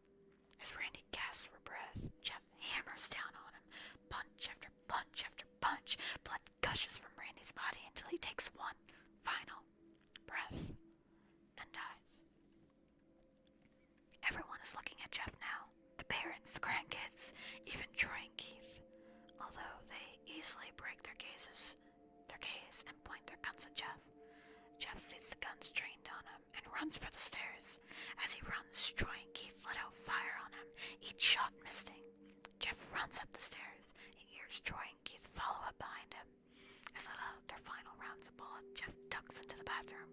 As Randy gasps for breath, Jeff hammers down on him. Punch after punch after punch. Blood gushes from Randy's body until he takes one final breath and dies. Everyone is looking at Jeff now. The parents, the grandkids, even Troy and Keith. Although they easily break their gaze and point their guns at Jeff. Jeff sees the guns trained on him and runs for the stairs. As he runs, Troy and Keith let out fire on him, each shot missing. Jeff runs up the stairs. He hears Troy and Keith follow up behind him. As they let out their final rounds of bullet, Jeff ducks into the bathroom.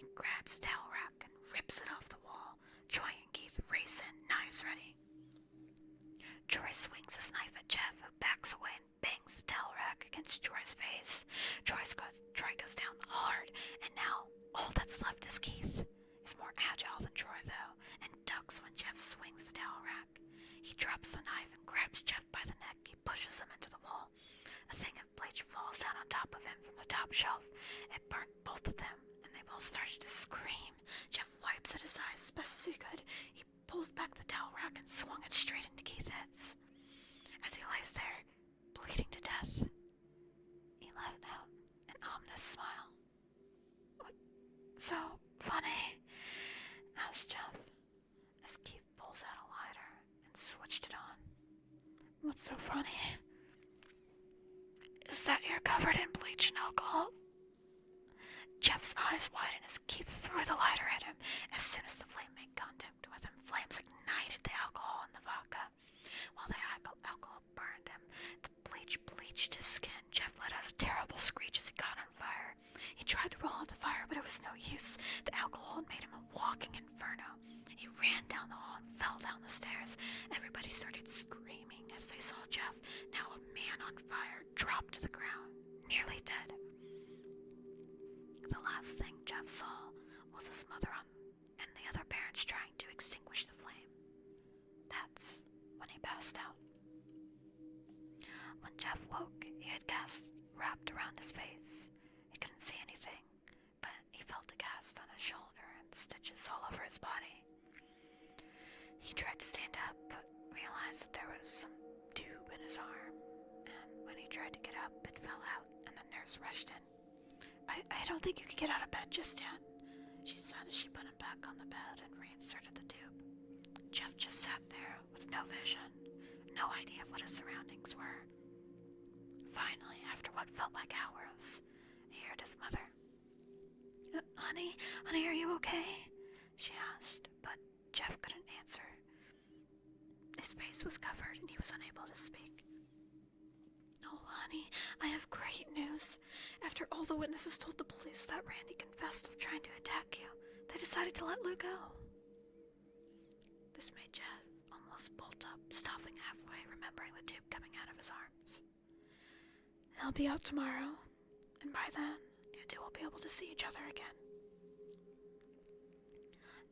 He grabs a towel rack and rips it off the wall. Troy and Keith race in, knives ready. Troy swings his knife at Jeff, who backs away and bangs the towel rack against Troy's face. Troy goes down hard, and now all that's left is Keith. He's more agile than Troy, though, and ducks when Jeff swings the towel rack. He drops the knife and grabs Jeff by the neck. He pushes him into the wall. A thing of bleach falls down on top of him from the top shelf. It burnt both of them, and they both started to scream. Jeff wipes at his eyes as best as he could. He pulled back the towel rack and swung it straight into Keith's head. As he lays there, bleeding to death, he let out an ominous smile. "What's so funny?" asked Jeff, as Keith pulls out a lighter and switched it on. "What's so funny is that you're covered in bleach and alcohol." Jeff's eyes widened as Keith threw the lighter at him. As soon as the flame made contact with him, flames ignited the alcohol in the vodka. While the alcohol burned him, the bleach bleached his skin. Jeff let out a terrible screech as he caught on fire. He tried to roll out the fire, but it was no use. The alcohol had made him a walking inferno. He ran down the hall and fell down the stairs. Everybody started screaming as they saw Jeff, now a man on fire, drop to the ground, nearly dead. The last thing Jeff saw was his mother and the other parents trying to extinguish the flame. That's when he passed out. When Jeff woke, he had cast wrapped around his face. He couldn't see anything, but he felt a cast on his shoulder and stitches all over his body. He tried to stand up, but realized that there was some tube in his arm, and when he tried to get up, it fell out, and the nurse rushed in. I don't think you can get out of bed just yet," she said as she put him back on the bed and reinserted the tube. Jeff just sat there with no vision, no idea of what his surroundings were. Finally, after what felt like hours, he heard his mother. Honey, are you okay?" she asked, but Jeff couldn't answer. His face was covered and he was unable to speak. "Oh, honey, I have great news. After all the witnesses told the police that Randy confessed of trying to attack you, they decided to let Lou go." This made Jeff almost bolt up, stopping halfway, remembering the tube coming out of his arms. "He'll be out tomorrow, and by then, you two will be able to see each other again."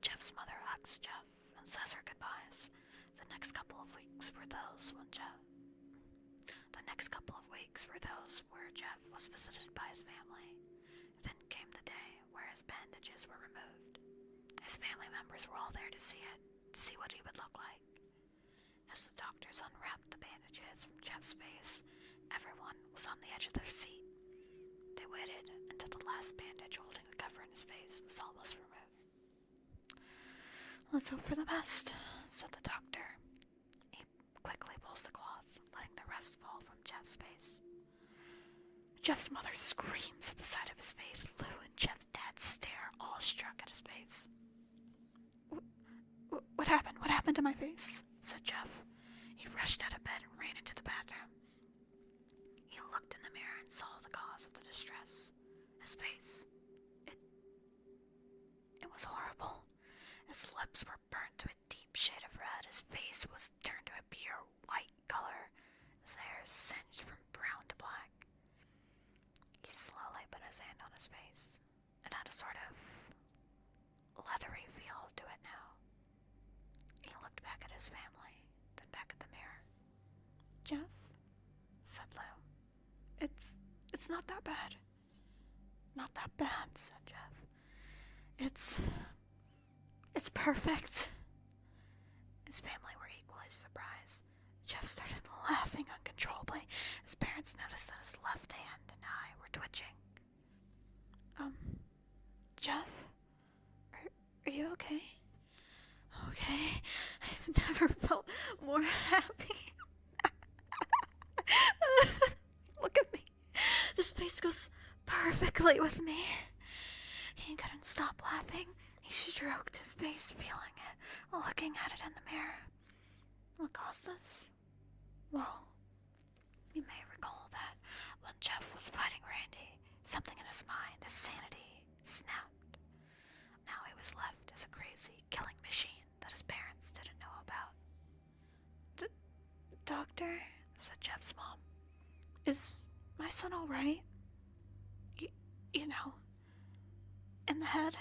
Jeff's mother hugs Jeff and says her goodbyes. The next couple of weeks were those where Jeff was visited by his family. Then came the day where his bandages were removed. His family members were all there to see what he would look like. As the doctors unwrapped the bandages from Jeff's face, everyone was on the edge of their seat. They waited until the last bandage holding the cover in his face was almost removed. "Let's hope for the best," said the doctor. He quickly pulls the cloth, letting the rest fall from Jeff's face. Jeff's mother screams at the sight of his face. Lou and Jeff's dad stare, awestruck at his face. What happened? What happened to my face?" said Jeff. He rushed out of bed and ran into the bathroom. He looked in the mirror and saw the cause of the distress. His face. It was horrible. His lips were burnt to a deep shade of red. His face was turned to a pure white color. His hair singed from brown to black. He slowly put his hand on his face. It had a sort of leathery feel to it now. He looked back at his family, then back at the mirror. "Jeff," said Lou. It's not that bad." "Not that bad," said Jeff. It's perfect." His family were equally surprised. Jeff started laughing uncontrollably. His parents noticed that his left hand and eye were twitching. Jeff? Are you okay? Okay. I've never felt more happy. Look at me. This face goes perfectly with me. He couldn't stop laughing. He stroked his face, feeling it, looking at it in the mirror. What caused this? Well, you may recall that when Jeff was fighting Randy, something in his mind, his sanity, snapped. Now he was left as a crazy killing machine that his parents didn't know about. Doctor, said Jeff's mom, is my son all right? You know, in the head?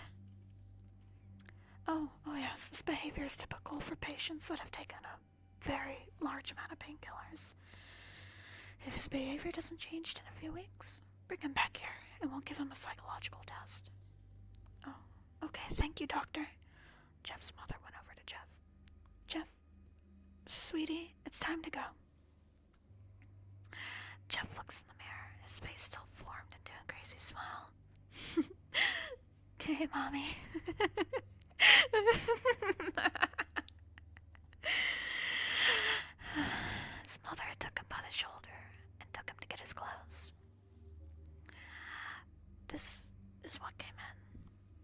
Oh yes, this behavior is typical for patients that have taken a very large amount of painkillers. If his behavior doesn't change in a few weeks, bring him back here and we'll give him a psychological test. Oh, okay, thank you, doctor. Jeff's mother went over to Jeff. Jeff, sweetie, it's time to go. Jeff looks in the mirror, his face still formed into a crazy smile. Okay, mommy. His mother took him by the shoulder and took him to get his clothes. This is what came in,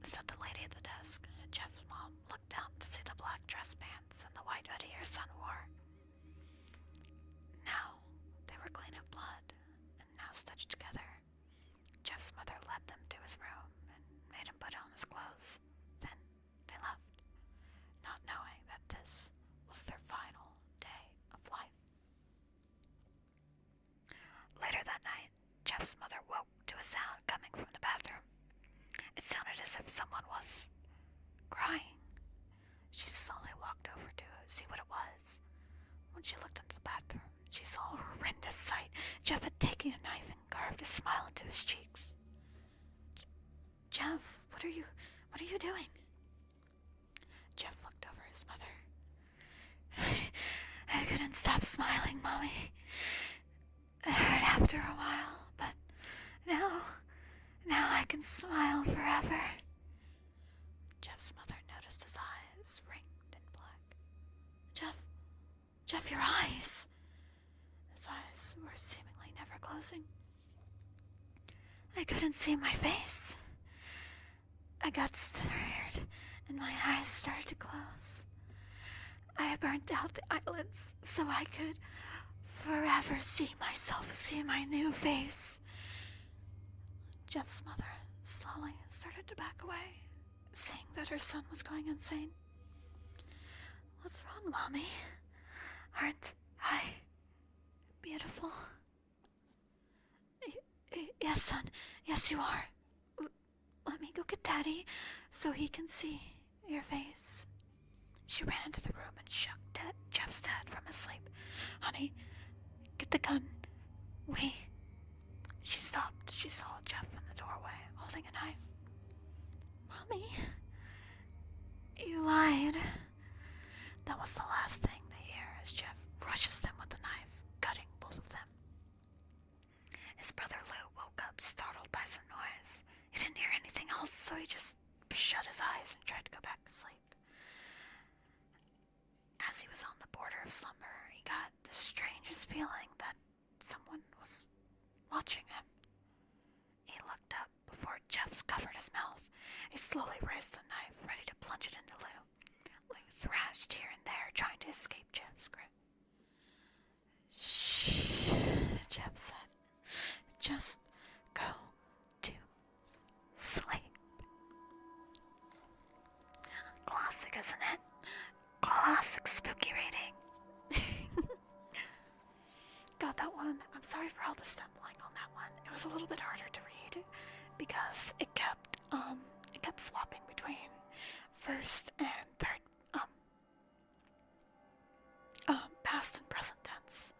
said the lady at the desk. Jeff's mom looked down to see the black dress pants and the white hoodie her son wore. Now, they were clean of blood and now stitched together. Jeff's mother led them to his room and made him put on his clothes. Then they left, not knowing that this was their final day of life. Later that night, Jeff's mother woke to a sound coming from the bathroom. It sounded as if someone was crying. She slowly walked over to see what it was. When she looked into the bathroom, she saw a horrendous sight. Jeff had taken a knife and carved a smile into his cheeks. Jeff, what are you doing? Jeff looked over his mother. I couldn't stop smiling, Mommy. It hurt after a while, but now I can smile forever. Jeff's mother noticed his eyes ringed and black. Jeff, your eyes. His eyes were seemingly never closing. I couldn't see my face. I got tired and my eyes started to close. I burnt out the eyelids so I could forever see myself, see my new face. Jeff's mother slowly started to back away, seeing that her son was going insane. What's wrong, Mommy? Aren't I beautiful? Yes, son. Yes, you are. Let me go get Daddy so he can see your face. She ran into the room and shook Jeff's dad from his sleep. Honey, get the gun. She stopped. She saw Jeff in the doorway holding a knife. Mommy, you lied. That was the last thing they hear as Jeff rushes them with the knife, cutting both of them. His brother Lou woke up, startled by some noise. He didn't hear anything else, so he just shut his eyes and tried to go back to sleep. As he was on the border of slumber, he got the strangest feeling that someone was watching him. He looked up before Jeff's covered his mouth. He slowly raised the knife, ready to plunge it into Lou. Lou thrashed here and there, trying to escape Jeff's grip. Shh, Jeff said. Just go to sleep. Classic, isn't it? Classic spooky reading. Got that one. I'm sorry for all the stumbling on that one. It was a little bit harder to read because it kept swapping between first and third past and present tense.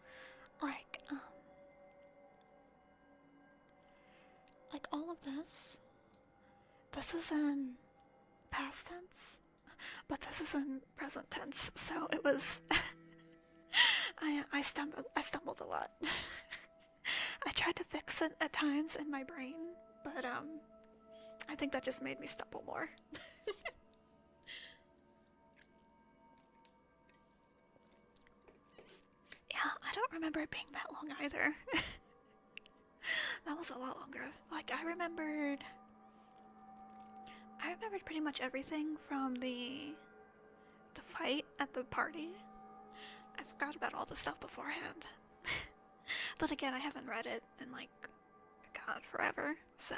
Like all of this is in past tense, but this is in present tense, so it was I stumbled a lot. I tried to fix it at times in my brain, but I think that just made me stumble more. Yeah, I don't remember it being that long either. That was a lot longer. Like, I remembered pretty much everything from the fight at the party. I forgot about all the stuff beforehand. But again, I haven't read it in like, God, forever, so